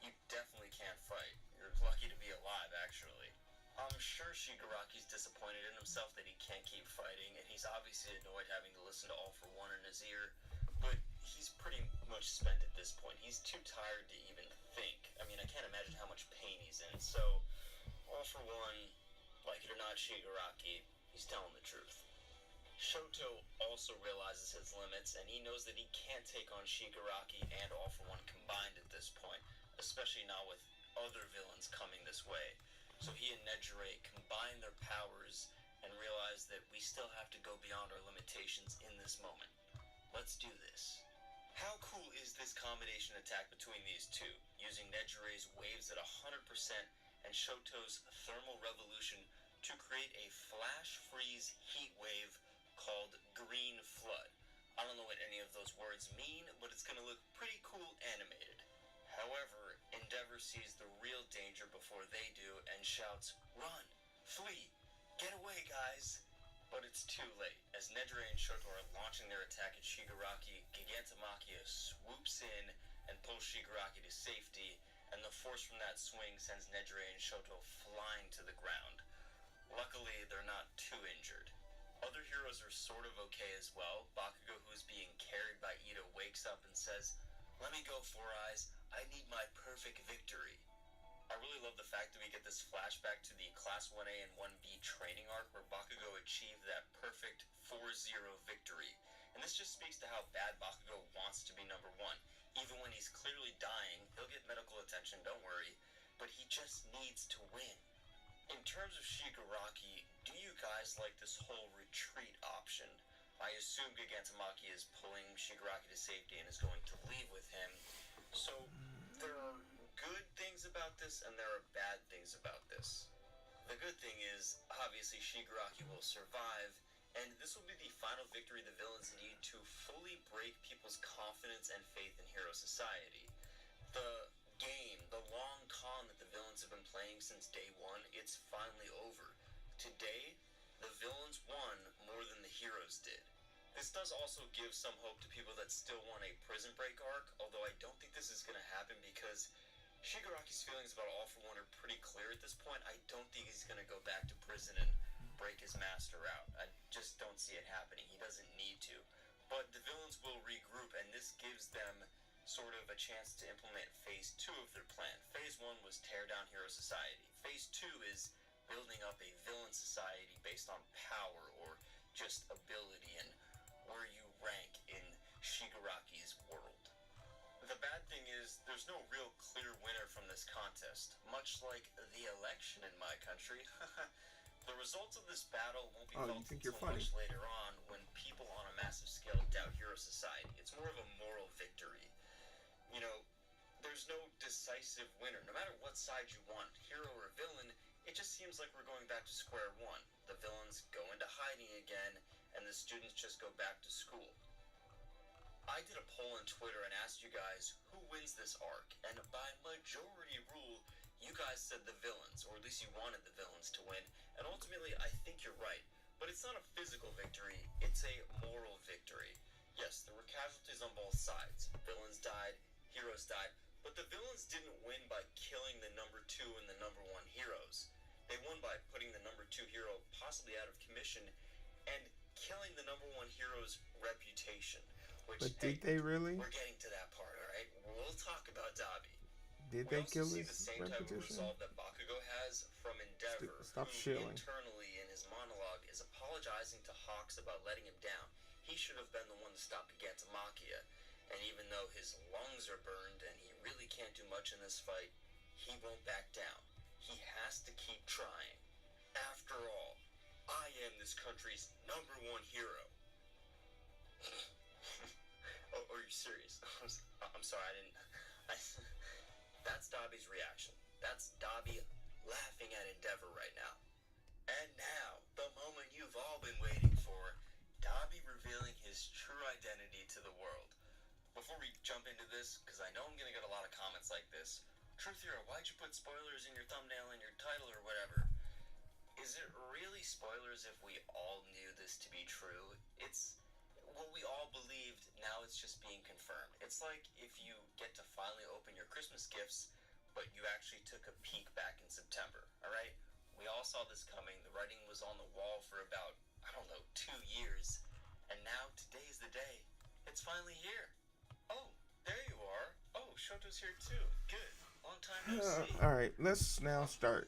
you definitely can't fight. You're lucky to be alive, actually. I'm sure Shigaraki's disappointed in himself that he can't keep fighting, and he's obviously annoyed having to listen to All For One in his ear, but he's pretty much spent at this point. He's too tired to even think. I mean, I can't imagine how much pain he's in, so All For One, like it or not, Shigaraki, he's telling the truth. Shoto also realizes his limits, and he knows that he can't take on Shigaraki and All For One combined at this point, especially not with other villains coming this way. So he and Nejire combine their powers and realize that we still have to go beyond our limitations in this moment. Let's do this. How cool is this combination attack between these two, using Nejire's waves at 100% and Shoto's thermal revolution to create a flash freeze heat wave called Green Flood. I don't know what any of those words mean, but it's going to look pretty cool animated. However, Endeavor sees the real danger before they do and shouts, "Run! Flee! Get away, guys!" But it's too late. As Nejire and Shoto are launching their attack at Shigaraki, Gigantamakia swoops in and pulls Shigaraki to safety, and the force from that swing sends Nejire and Shoto flying to the ground. Luckily, they're not too injured. Other heroes are sort of okay as well. Bakugo, who's being carried by Ida, wakes up and says, "Let me go, Four Eyes. I need my perfect victory." I really love the fact that we get this flashback to the Class 1A and 1B training arc where Bakugo achieved that perfect 4-0 victory. And this just speaks to how bad Bakugo wants to be number one. Even when he's clearly dying, he'll get medical attention, don't worry, but he just needs to win. In terms of Shigaraki, do you guys like this whole retreat option? I assume Gigantomaki is pulling Shigaraki to safety and is going to leave with him. So, there are good things about this and there are bad things about this. The good thing is, obviously Shigaraki will survive, and this will be the final victory the villains need to fully break people's confidence and faith in Hero Society. The game, the long con that the villains have been playing since day one, it's finally over. Today, the villains won more than the heroes did. This does also give some hope to people that still want a Prison Break arc, although I don't think this is going to happen because Shigaraki's feelings about All for One are pretty clear at this point. I don't think he's going to go back to prison and break his master out. I just don't see it happening. He doesn't need to. But the villains will regroup, and this gives them sort of a chance to implement Phase 2 of their plan. Phase 1 was tear down Heero Society. Phase 2 is building up a villain society based on power or just ability and where you rank in Shigaraki's world. The bad thing is, there's no real clear winner from this contest. Much like the election in my country, the results of this battle won't be felt until much later on when people on a massive scale doubt Heero Society. It's more of a moral victory. You know, there's no decisive winner. No matter what side you want, hero or villain, it just seems like we're going back to square one. The villains go into hiding again, and the students just go back to school. I did a poll on Twitter and asked you guys who wins this arc, and by majority rule, you guys said the villains, or at least you wanted the villains to win, and ultimately I think you're right. But it's not a physical victory, it's a moral victory. Yes, there were casualties on both sides. Villains died, heroes died, but the villains didn't win by killing the number 2 and the number 1 heroes. They won by putting the number 2 hero possibly out of commission and killing the number 1 hero's reputation. Which, but did they really? We're getting to that part, alright? We'll talk about Dabi. Did they kill his reputation? We also see the same type of resolve that Bakugo has from Endeavor, Stop who shilling. internally in his monologue is apologizing to Hawks about letting him down. He should have been the one to stop Gigantomachia. And even though his lungs are burned and he really can't do much in this fight, he won't back down. He has to keep trying. After all, I am this country's number 1 hero. Oh, are you serious? I'm sorry, that's Dabi's reaction. That's Dabi laughing at Endeavor right now. And now, the moment you've all been waiting for, Dabi revealing his true identity to the world. Before we jump into this, because I know I'm going to get a lot of comments like this, Truth Hero, why'd you put spoilers in your thumbnail and your title or whatever? Is it really spoilers if we all knew this to be true? It's what we all believed, now it's just being confirmed. It's like if you get to finally open your Christmas gifts, but you actually took a peek back in September, alright? We all saw this coming. The writing was on the wall for about, 2 years. And now, today's the day. It's finally here. Oh, there you are. Oh, Shoto's here too. Good. Long time no see. Alright, let's now start.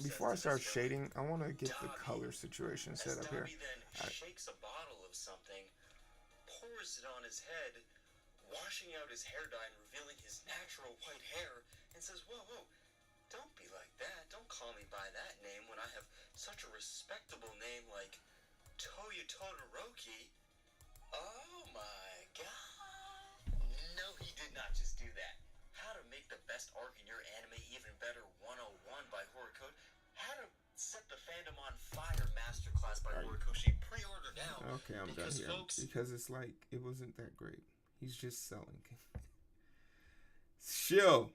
Before I start shading, I want to get the Dabi, color situation set up here. Dabi then shakes a bottle of something, pours it on his head, washing out his hair dye and revealing his natural white hair, and says, whoa, don't be like that. Don't call me by that name when I have such a respectable name like Toyo Todoroki. Oh my god. No, he did not just do that. How to make the best arc in your anime even better 101 by Horikoshi. How to set the fandom on fire masterclass by Horikoshi. Pre-order now. Okay, I'm done here. Because it's like, it wasn't that great. He's just selling. Shill.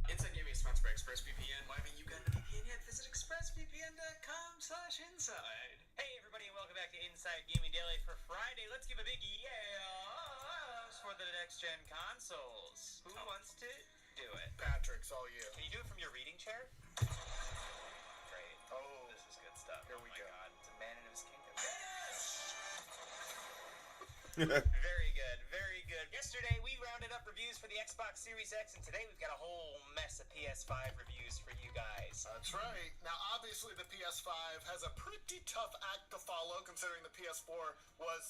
Inside Gaming is sponsored by ExpressVPN. Why haven't you gotten a VPN yet? Visit expressvpn.com/inside. Hey everybody, and welcome back to Inside Gaming Daily for Friday. Let's give a big yes for the next-gen consoles. Who wants to do it? Patrick's all you. Can you do it from your reading chair? Great. Oh, This is good stuff. Here we oh my go. God. It's a man in his kingdom. Yes! Very good. Very good. Yesterday, we rounded up reviews for the Xbox Series X, and today we've got a whole mess of PS5 reviews for you guys. That's right. Now, obviously, the PS5 has a pretty tough act to follow, considering the PS4 was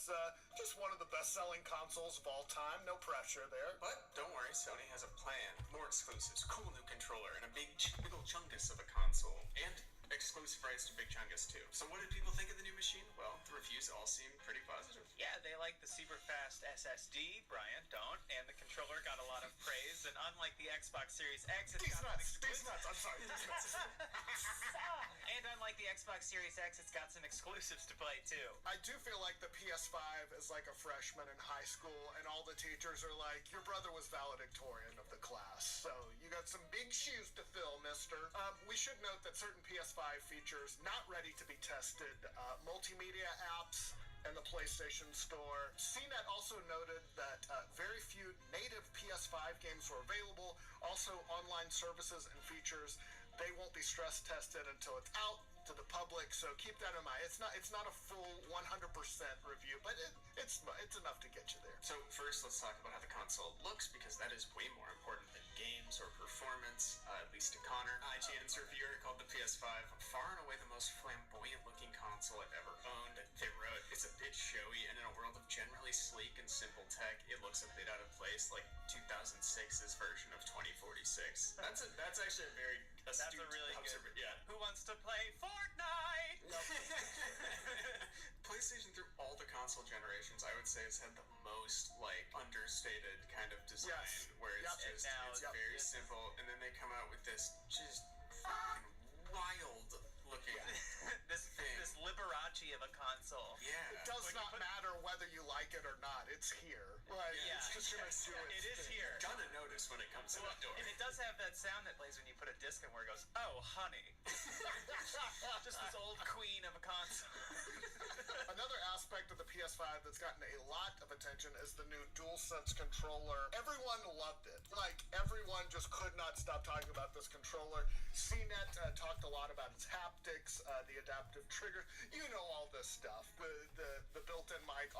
just one of the best-selling consoles of all time. No pressure there. But don't worry, Sony has a plan. More exclusives, cool new controller, and a big old chungus of a console. And exclusive rights to Big Chungus too. So what did people think of the new machine? Well, the reviews all seem pretty positive. Yeah, they like the super fast SSD, Brian don't, and the controller got a lot of praise, and unlike the Xbox Series X, it's got These nuts, I'm sorry, these nuts. and unlike the Xbox Series X, it's got some exclusives to play too. I do feel like the PS5 is like a freshman in high school, and all the teachers are like, your brother was valedictorian of the class, so you got some big shoes to fill, mister. We should note that certain PS5 features not ready to be tested, multimedia apps, and the PlayStation Store. CNET also noted that very few native PS5 games were available. Also, online services and features, they won't be stress tested until it's out to the public, so keep that in mind. It's not a full 100% review, but it's enough to get you there. So first, let's talk about how the console looks, because that is way more important than games or performance, at least to Connor. IGN's reviewer called the PS5 far and away the most flamboyant-looking console I've ever owned. They wrote, it's a bit showy, and in a world of generally sleek and simple tech, it looks a bit out of place, like 2006's version of 2046. That's actually a very astute That's a really good. observation. Yeah. Who wants to play Fortnite? PlayStation through all the console generations, I would say, has had the most like understated kind of design, Yes. where it's Yep. just And now it's it's- very it's- simple, and then they come out with this just fucking wild looking this Liberace of a console. yeah. It does not matter whether you like it or not. It's here. Like, Yeah. it's just gonna do It its is thing. here. Gonna notice when it comes to Well, that door. and it does have that sound that plays when you put a disc in where it goes, oh, honey. Just this old queen of a console. Another aspect of the PS5 that's gotten a lot of attention is the new DualSense controller. Everyone loved it. Like, everyone just could not stop talking about this controller. CNET talked a lot about its haptics, the adaptive triggers. You know all this stuff. The built-in mic,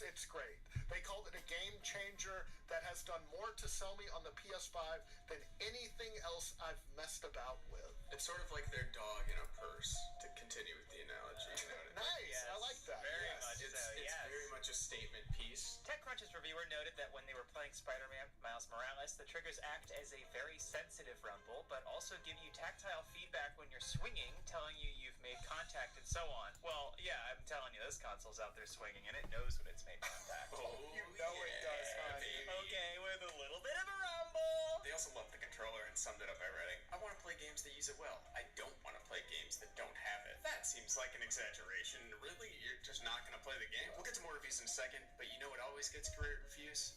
it's great. They called it a game changer that has done more to sell me on the PS5 than anything else I've messed about with. It's sort of like their dog in a purse, to continue with the analogy. You know what I mean? Nice, I like that. Very Yes. much It's so, yes. very much a statement piece. TechCrunch's reviewer noted that when they were playing Spider-Man Miles Morales, the triggers act as a very sensitive rumble, but also give you tactile feedback when you're swinging, telling you you've made contact and so on. Well, yeah, I'm telling you, this console's out there swinging, and it knows when it's made contact. You know it does, honey. baby. Okay, with a little bit of a rumble. They also loved the controller and summed it up by writing, I want to play games that use it well. I don't want to play games that don't have it. That seems like an exaggeration. Really? You're just not going to play the game? We'll get to more reviews in a second, but you know what always gets great reviews?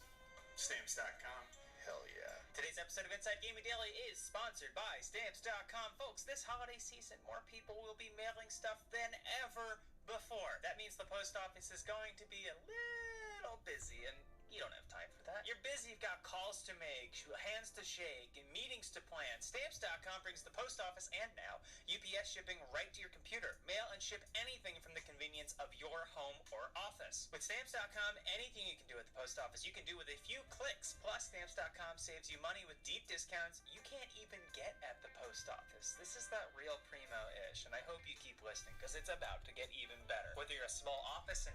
Stamps.com. Hell yeah. Today's episode of Inside Gaming Daily is sponsored by Stamps.com. Folks, this holiday season, more people will be mailing stuff than ever before. That means the post office is going to be a little busy, and you don't have time for that. You're busy, you've got calls to make, hands to shake, and meetings to plan. Stamps.com brings the post office and now UPS shipping right to your computer. Mail and ship anything from the convenience of your home or office. With Stamps.com, anything you can do at the post office, you can do with a few clicks. Plus, Stamps.com saves you money with deep discounts you can't even get at the post office. This is that real primo-ish, and I hope you keep listening, because it's about to get even better. Whether you're a small office and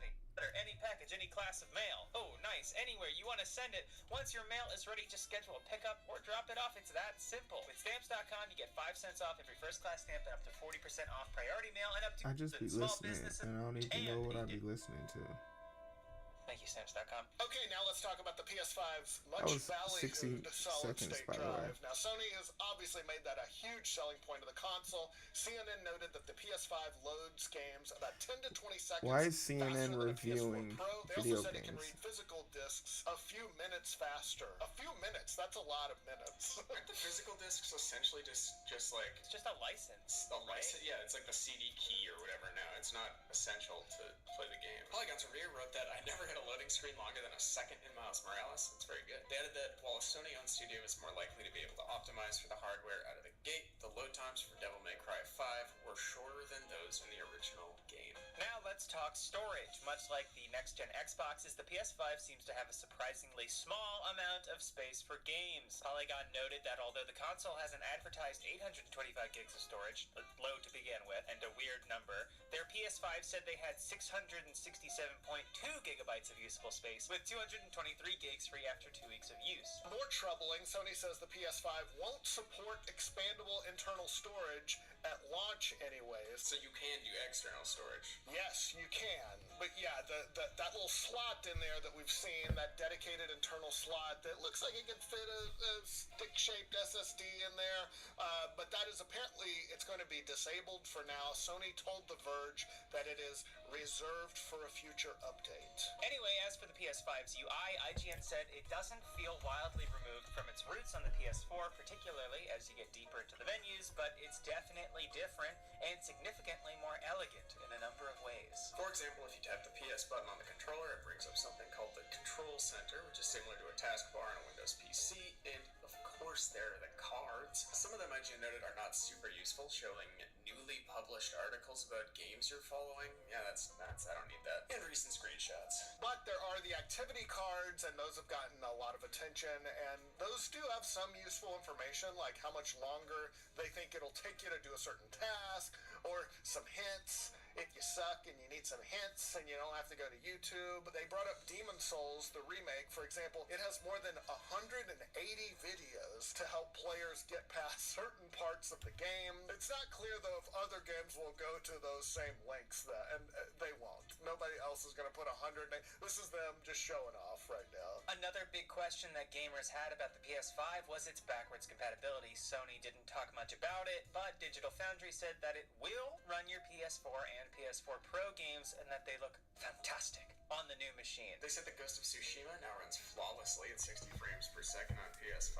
any package, any class of mail. Oh, nice. Anywhere you want to send it. Once your mail is ready, just schedule a pickup or drop it off. It's that simple. With Stamps.com, you get 5 cents off every first class stamp and up to 40% off priority mail and up to I just be small listening, businesses. and I don't even know what I be And- listening to. Thank you, Stamps.com. Okay, now let's talk about the PS5's That much was 60 valued solid seconds, state by the way. drive. Now, Sony has obviously made that a huge selling point of the console. CNN noted that the PS5 loads games about 10 to 20 seconds. Why is faster CNN than a PS4 reviewing Pro. They video also said it can games? read physical discs a few minutes faster. A few minutes? That's a lot of minutes. Aren't the physical discs essentially just like It's just a license. the license? Yeah, it's like the CD key or whatever now. It's not essential to play the game. Polygon's reviewer wrote that I never hit a loading screen longer than a second in Miles Morales. That's very good. They added that while a Sony-owned studio is more likely to be able to optimize for the hardware out of the gate, the load times for Devil May Cry 5 were shorter than those in the original game. Now let's talk storage. Much like the next-gen Xboxes, the PS5 seems to have a surprisingly small amount of space for games. Polygon noted that although the console has an advertised 825 gigs of storage, low to begin with, and a weird number, their PS5 said they had 667.2 gigabytes of usable space, with 223 gigs free after 2 weeks of use. More troubling, Sony says the PS5 won't support expandable internal storage at launch anyways. So you can do external storage. Yes, you can. But yeah, that little slot in there that we've seen, that dedicated internal slot that looks like it could fit a stick-shaped SSD in there, but that is apparently, it's going to be disabled for now. Sony told The Verge that it is reserved for a future update. Anyway, as for the PS5's UI, IGN said it doesn't feel wildly removed from its roots on the PS4, particularly as you get deeper into the menus, but it's definitely different and significantly more elegant in a number of ways. For example, if you tap the PS button on the controller, it brings up something called the Control Center, which is similar to a taskbar on a Windows PC, and of course there are the cards. Some of them, IGN noted, are not super useful, showing newly published articles about games you're following. Yeah, that's nuts. I don't need that. And recent screenshots. But there are the activity cards, and those have gotten a lot of attention, and those do have some useful information, like how much longer they think it'll take you to do a certain task, or some hints if you suck and you need some hints and you don't have to go to YouTube. They brought up Demon Souls, the remake, for example. It has more than 180 videos to help players get past certain parts of the game. It's not clear, though, if other games will go to those same links, and they won't. Nobody else is going to put 100. This is them just showing off right now. Another big question that gamers had about the PS5 was its backwards compatibility. Sony didn't talk much about it, but Digital Foundry said that it will run your PS4 and PS4 Pro games and that they look fantastic on the new machine. They said the Ghost of Tsushima now runs flawlessly at 60 frames per second on PS5.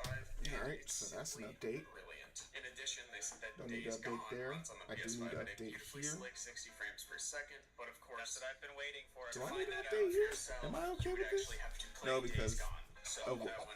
Alright, so that's an update. Brilliant. In addition, they said that Don't need Days to update Gone there. runs on the I do PS5 need to at a update beautifully here. slick 60 frames per second, but of course, That's what I've been waiting for. Do I find need to that update out for here? yourself, Am I okay you would with this? actually have to play No, Days because Gone. So oh, that one.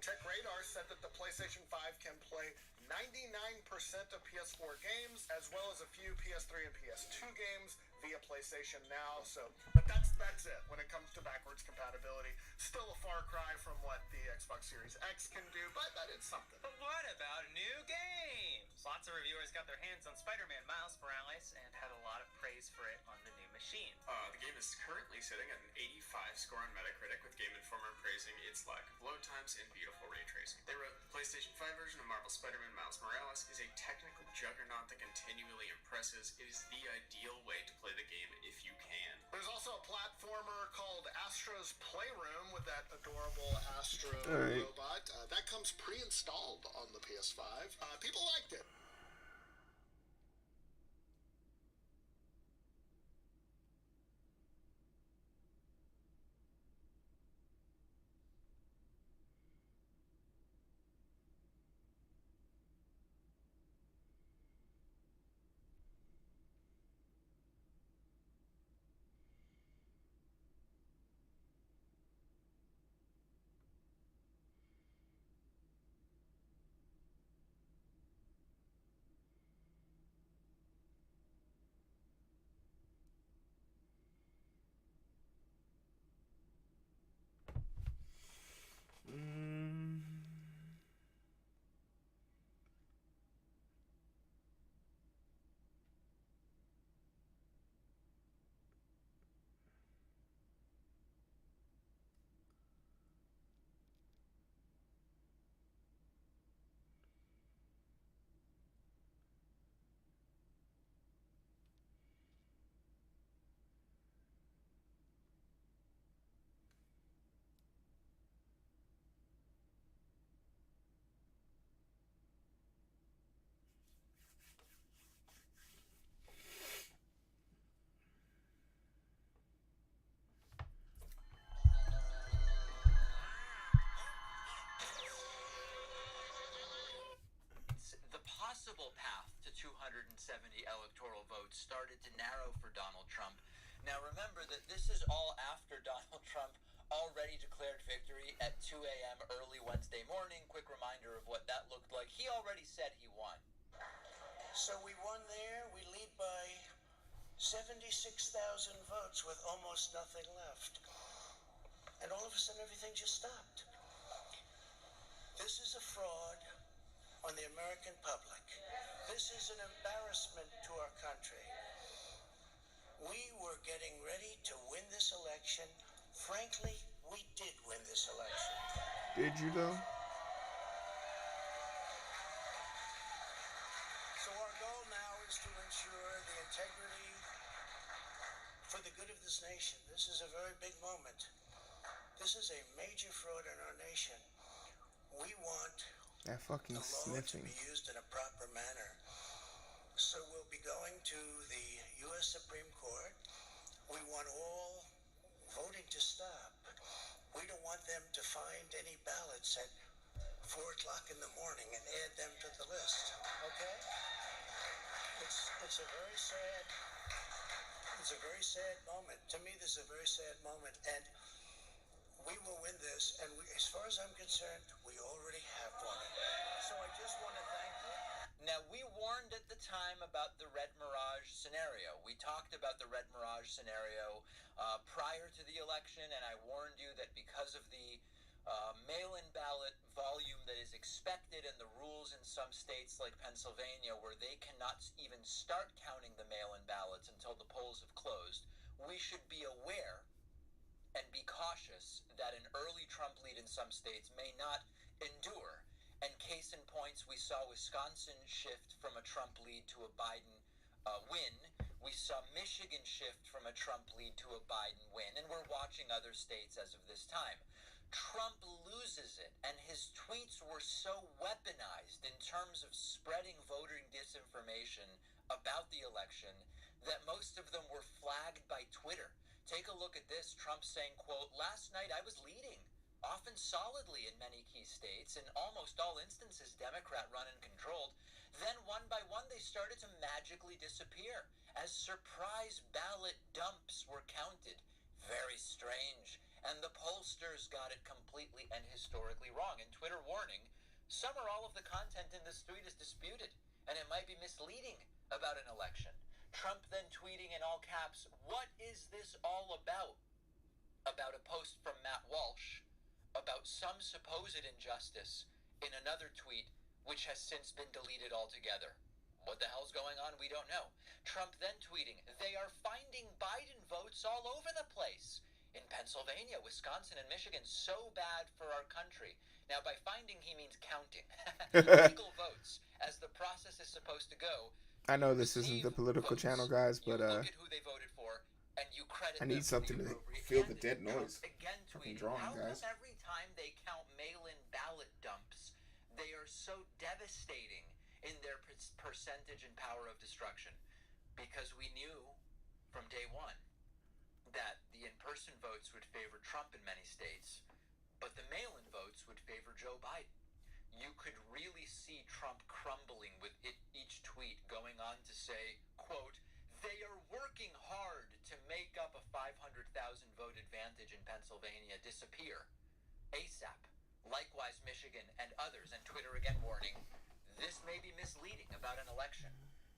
Tech Radar said that the PlayStation 5 can play 99% of PS4 games, as well as a few PS3 and PS2 games via PlayStation Now. But that's it when it comes to backwards compatibility. Still a far cry from what the Xbox Series X can do, but that is something. But what about new games? Lots of reviewers got their hands on Spider-Man Miles Morales and had a lot of praise for it on the new machine. The game is currently sitting at an 85 score on Metacritic, with Game Informer praising its lack of load times and beautiful ray tracing. They wrote, the PlayStation 5 version of Marvel Spider-Man Miles Morales is a technical juggernaut that continually impresses. It is the ideal way to play the game if you can. There's also a platformer called Astro's Playroom with that adorable Astro Alright. robot. That comes pre-installed on the PS5. People liked it. The possible path to 270 electoral votes started to narrow for Donald Trump. Now remember that this is all after Donald Trump already declared victory at 2 a.m. early Wednesday morning. Quick reminder of what that looked like. He already said he won. So we won there. We lead by 76,000 votes with almost nothing left. And all of a sudden, everything just stopped. This is a fraud on the American public. This is an embarrassment to our country. We were getting ready to win this election. Frankly, we did win this election. Did you though? So our goal now is to ensure the integrity for the good of this nation. This is a very big moment. This is a major fraud in our nation. We want That fucking the law sniffing. to be used in a proper manner. So we'll be going to the U.S. Supreme Court. We want all voting to stop. We don't want them to find any ballots at 4 o'clock in the morning and add them to the list. Okay? It's a very sad moment. To me, this is a very sad moment, and we will win this. And as far as I'm concerned, we already have won it. So I just want to thank you. Now, we warned at the time about the Red Mirage scenario. We talked about the Red Mirage scenario prior to the election, and I warned you that because of the mail-in ballot volume that is expected and the rules in some states like Pennsylvania where they cannot even start counting the mail-in ballots until the polls have closed, we should be aware and be cautious that an early Trump lead in some states may not endure. And case in points, we saw Wisconsin shift from a Trump lead to a Biden win. We saw Michigan shift from a Trump lead to a Biden win. And we're watching other states as of this time. Trump loses it, and his tweets were so weaponized in terms of spreading voter disinformation about the election that most of them were flagged by Twitter. Take a look at this. Trump saying, quote, "Last night I was leading, often solidly in many key states, in almost all instances Democrat run and controlled. Then one by one they started to magically disappear as surprise ballot dumps were counted. Very strange. And the pollsters got it completely and historically wrong." And Twitter warning, some or all of the content in this tweet is disputed, and it might be misleading about an election. Trump then tweeting in all caps, "What is this all about?" About a post from Matt Walsh about some supposed injustice in another tweet, which has since been deleted altogether. What the hell's going on? We don't know. Trump then tweeting, "They are finding Biden votes all over the place. In Pennsylvania, Wisconsin, and Michigan, so bad for our country." Now, by finding, he means counting. Legal votes, as the process is supposed to go. I know this isn't the political votes, channel, guys, but you look at who they voted for, and you credit I them need for something the to appropriate fill the candidate. dead noise. Trump again Fucking tweeting, drawing, "How guys. come every time they count mail-in ballot dumps, they are so devastating in their percentage and power of destruction?" Because we knew from day one that the in-person votes would favor Trump in many states, but the mail-in votes would favor Joe Biden. You could really see Trump crumbling with each tweet going on to say, quote, "They are working hard to make up a 500,000 vote advantage in Pennsylvania disappear ASAP. Likewise, Michigan and others." And Twitter again warning, this may be misleading about an election.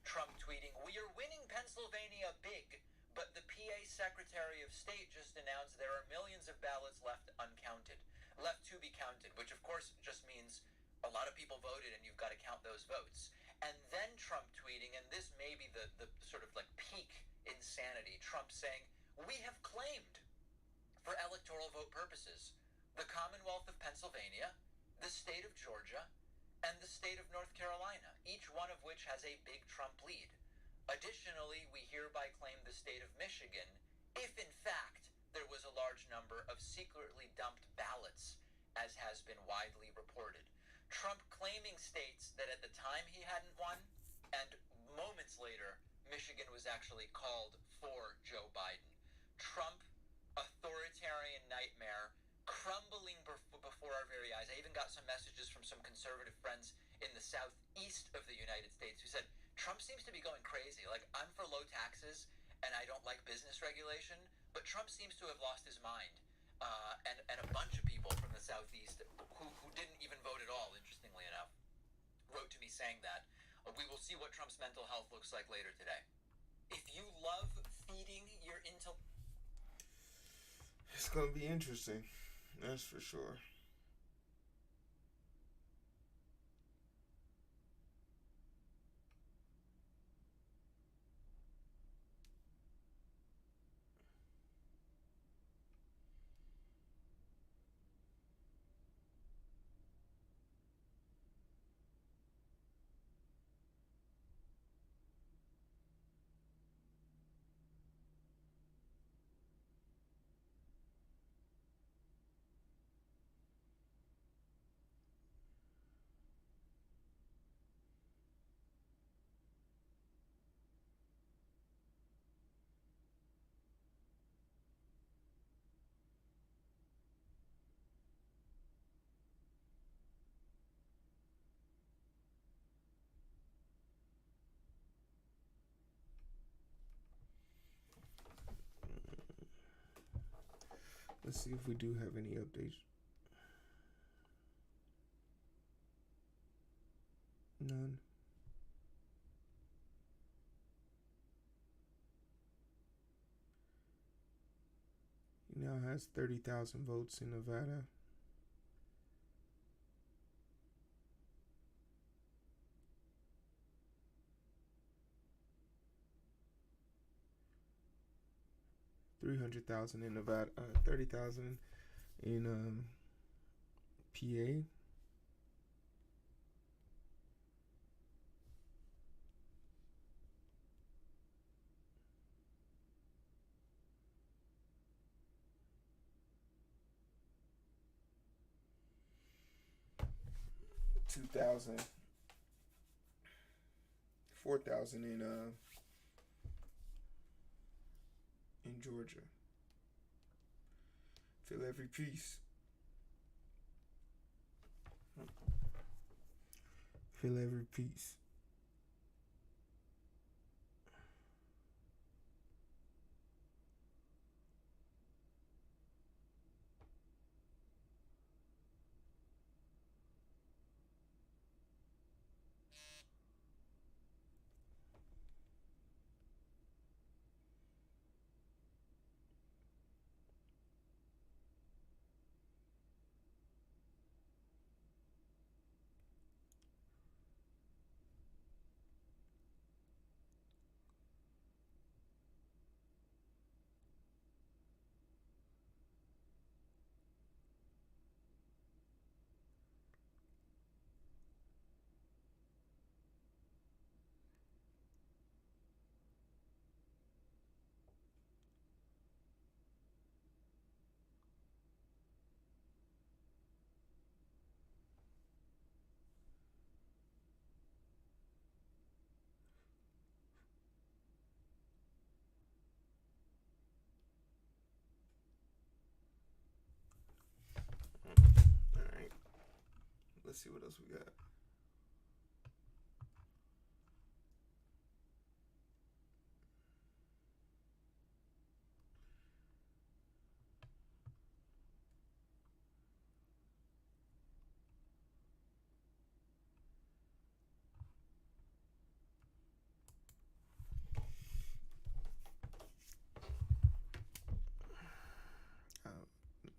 Trump tweeting, "We are winning Pennsylvania big, but the PA Secretary of State just announced there are millions of ballots left to be counted," which of course just means a lot of people voted and you've got to count those votes. And then Trump tweeting, and this may be the sort of like peak insanity, Trump saying, "We have claimed for electoral vote purposes the Commonwealth of Pennsylvania, the state of Georgia, and the state of North Carolina, each one of which has a big Trump lead. Additionally, we hereby claim the state of Michigan, if in fact there was a large number of secretly dumped ballots, as has been widely reported." Trump claiming states that at the time he hadn't won, and moments later, Michigan was actually called for Joe Biden. Trump, authoritarian nightmare, crumbling before our very eyes. I even got some messages from some conservative friends in the southeast of the United States who said, "Trump seems to be going crazy. Like, I'm for low taxes and I don't like business regulation, but Trump seems to have lost his mind." And a bunch of people from the southeast who didn't even vote at all, interestingly enough, wrote to me saying that. We will see what Trump's mental health looks like later today. If you love feeding your intellect... It's gonna be interesting. That's for sure. Let's see if we do have any updates. None. He now has 30,000 votes in Nevada. $300,000 in Nevada, 30,000 in PA. $2,000, $4,000 in Georgia. Feel every piece. Feel every piece. Alright. Let's see what else we got.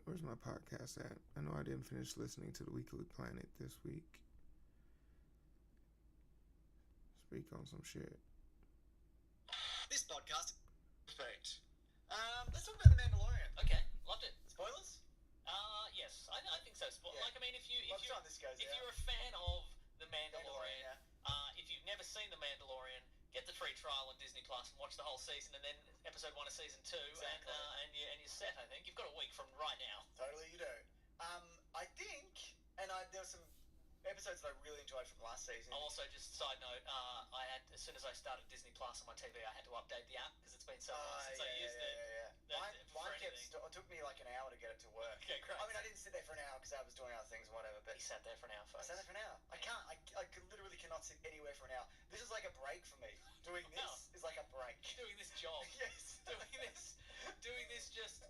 Where's my podcast at? I know I didn't finish listening to the Weekly Planet this week. Speak on some shit. This podcast is perfect. Let's talk about The Mandalorian. Okay, loved it. Spoilers? Yes, I think so. Yeah. Like, I mean, if By the time this goes if out. you're a fan of The Mandalorian, Mandalorian, if you've never seen The Mandalorian, get the free trial on Disney Plus and watch the whole season, and then episode 1 of season 2, Exactly. and you're set. I think you've got a week from right now. Totally, you do. I think, there were some episodes that I really enjoyed from last season. I'll also just side note, I had, as soon as I started Disney Plus on my TV, I had to update the app because it's been so long since I used it. Mine it took me like an hour to get it to work. Okay, great. I mean, I didn't sit there for an hour because I was doing other things and whatever, but He sat there for an hour, I folks. sat there for an hour. I literally cannot sit anywhere for an hour. This is like a break for me. Doing this Wow. is like a break. Doing this job. Yes. doing this just...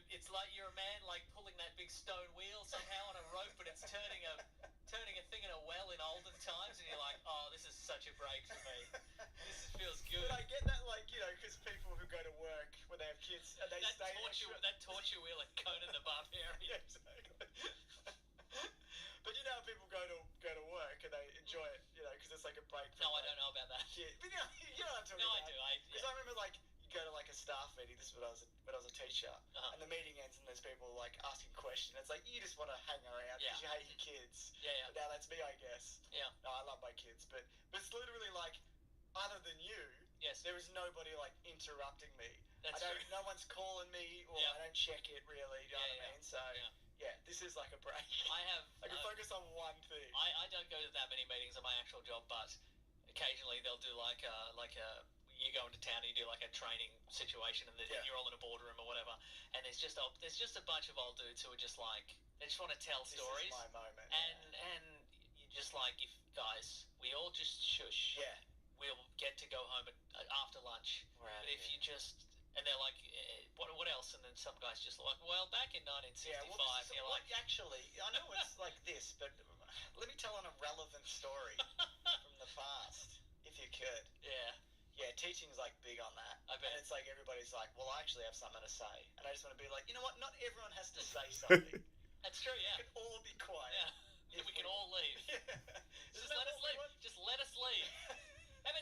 It's like you're a man like pulling that big stone wheel somehow on a rope, but it's turning a thing in a well in olden times, and you're like, oh, this is such a break for me. This feels good. But I get horseshoe wheel and Conan the Barbarian. Yeah, exactly. But you know how people go to work and they enjoy it, you know, because it's like a break. No, I don't know about that. Yeah, but you know what I'm talking No, I about. do. Because I remember like you go to like a staff meeting. This is when I was a teacher, Uh-huh. and the meeting ends and there's people like asking questions. It's like you just want to hang around because you hate your kids. Yeah, yeah. But now that's me, I guess. Yeah. No, I love my kids, but it's literally like, other than you, Yes. there is nobody like interrupting me. That's I don't. true. No one's calling me, or Yeah. I don't check it really. You know what I mean? So Yeah. this is like a break. I have. I can focus on one thing. I don't go to that many meetings in my actual job, but occasionally they'll do like a you go into town and you do like a training situation and you're all in a boardroom or whatever, and there's just a bunch of old dudes who are just like they just want to tell stories. This is my moment. And you just like, if guys, we all just shush. Yeah. We'll get to go home after lunch. We're out But of if here. you just and they're like, what else? And then some guys just like, well, back in 1965, Yeah, well, this is, you're like, actually, I know it's like this, but let me tell an irrelevant story from the past, if you could. yeah. Yeah, teaching's like big on that. I bet. And it's like everybody's like, well, I actually have something to say. And I just want to be like, you know what? Not everyone has to say something. That's true, yeah. You can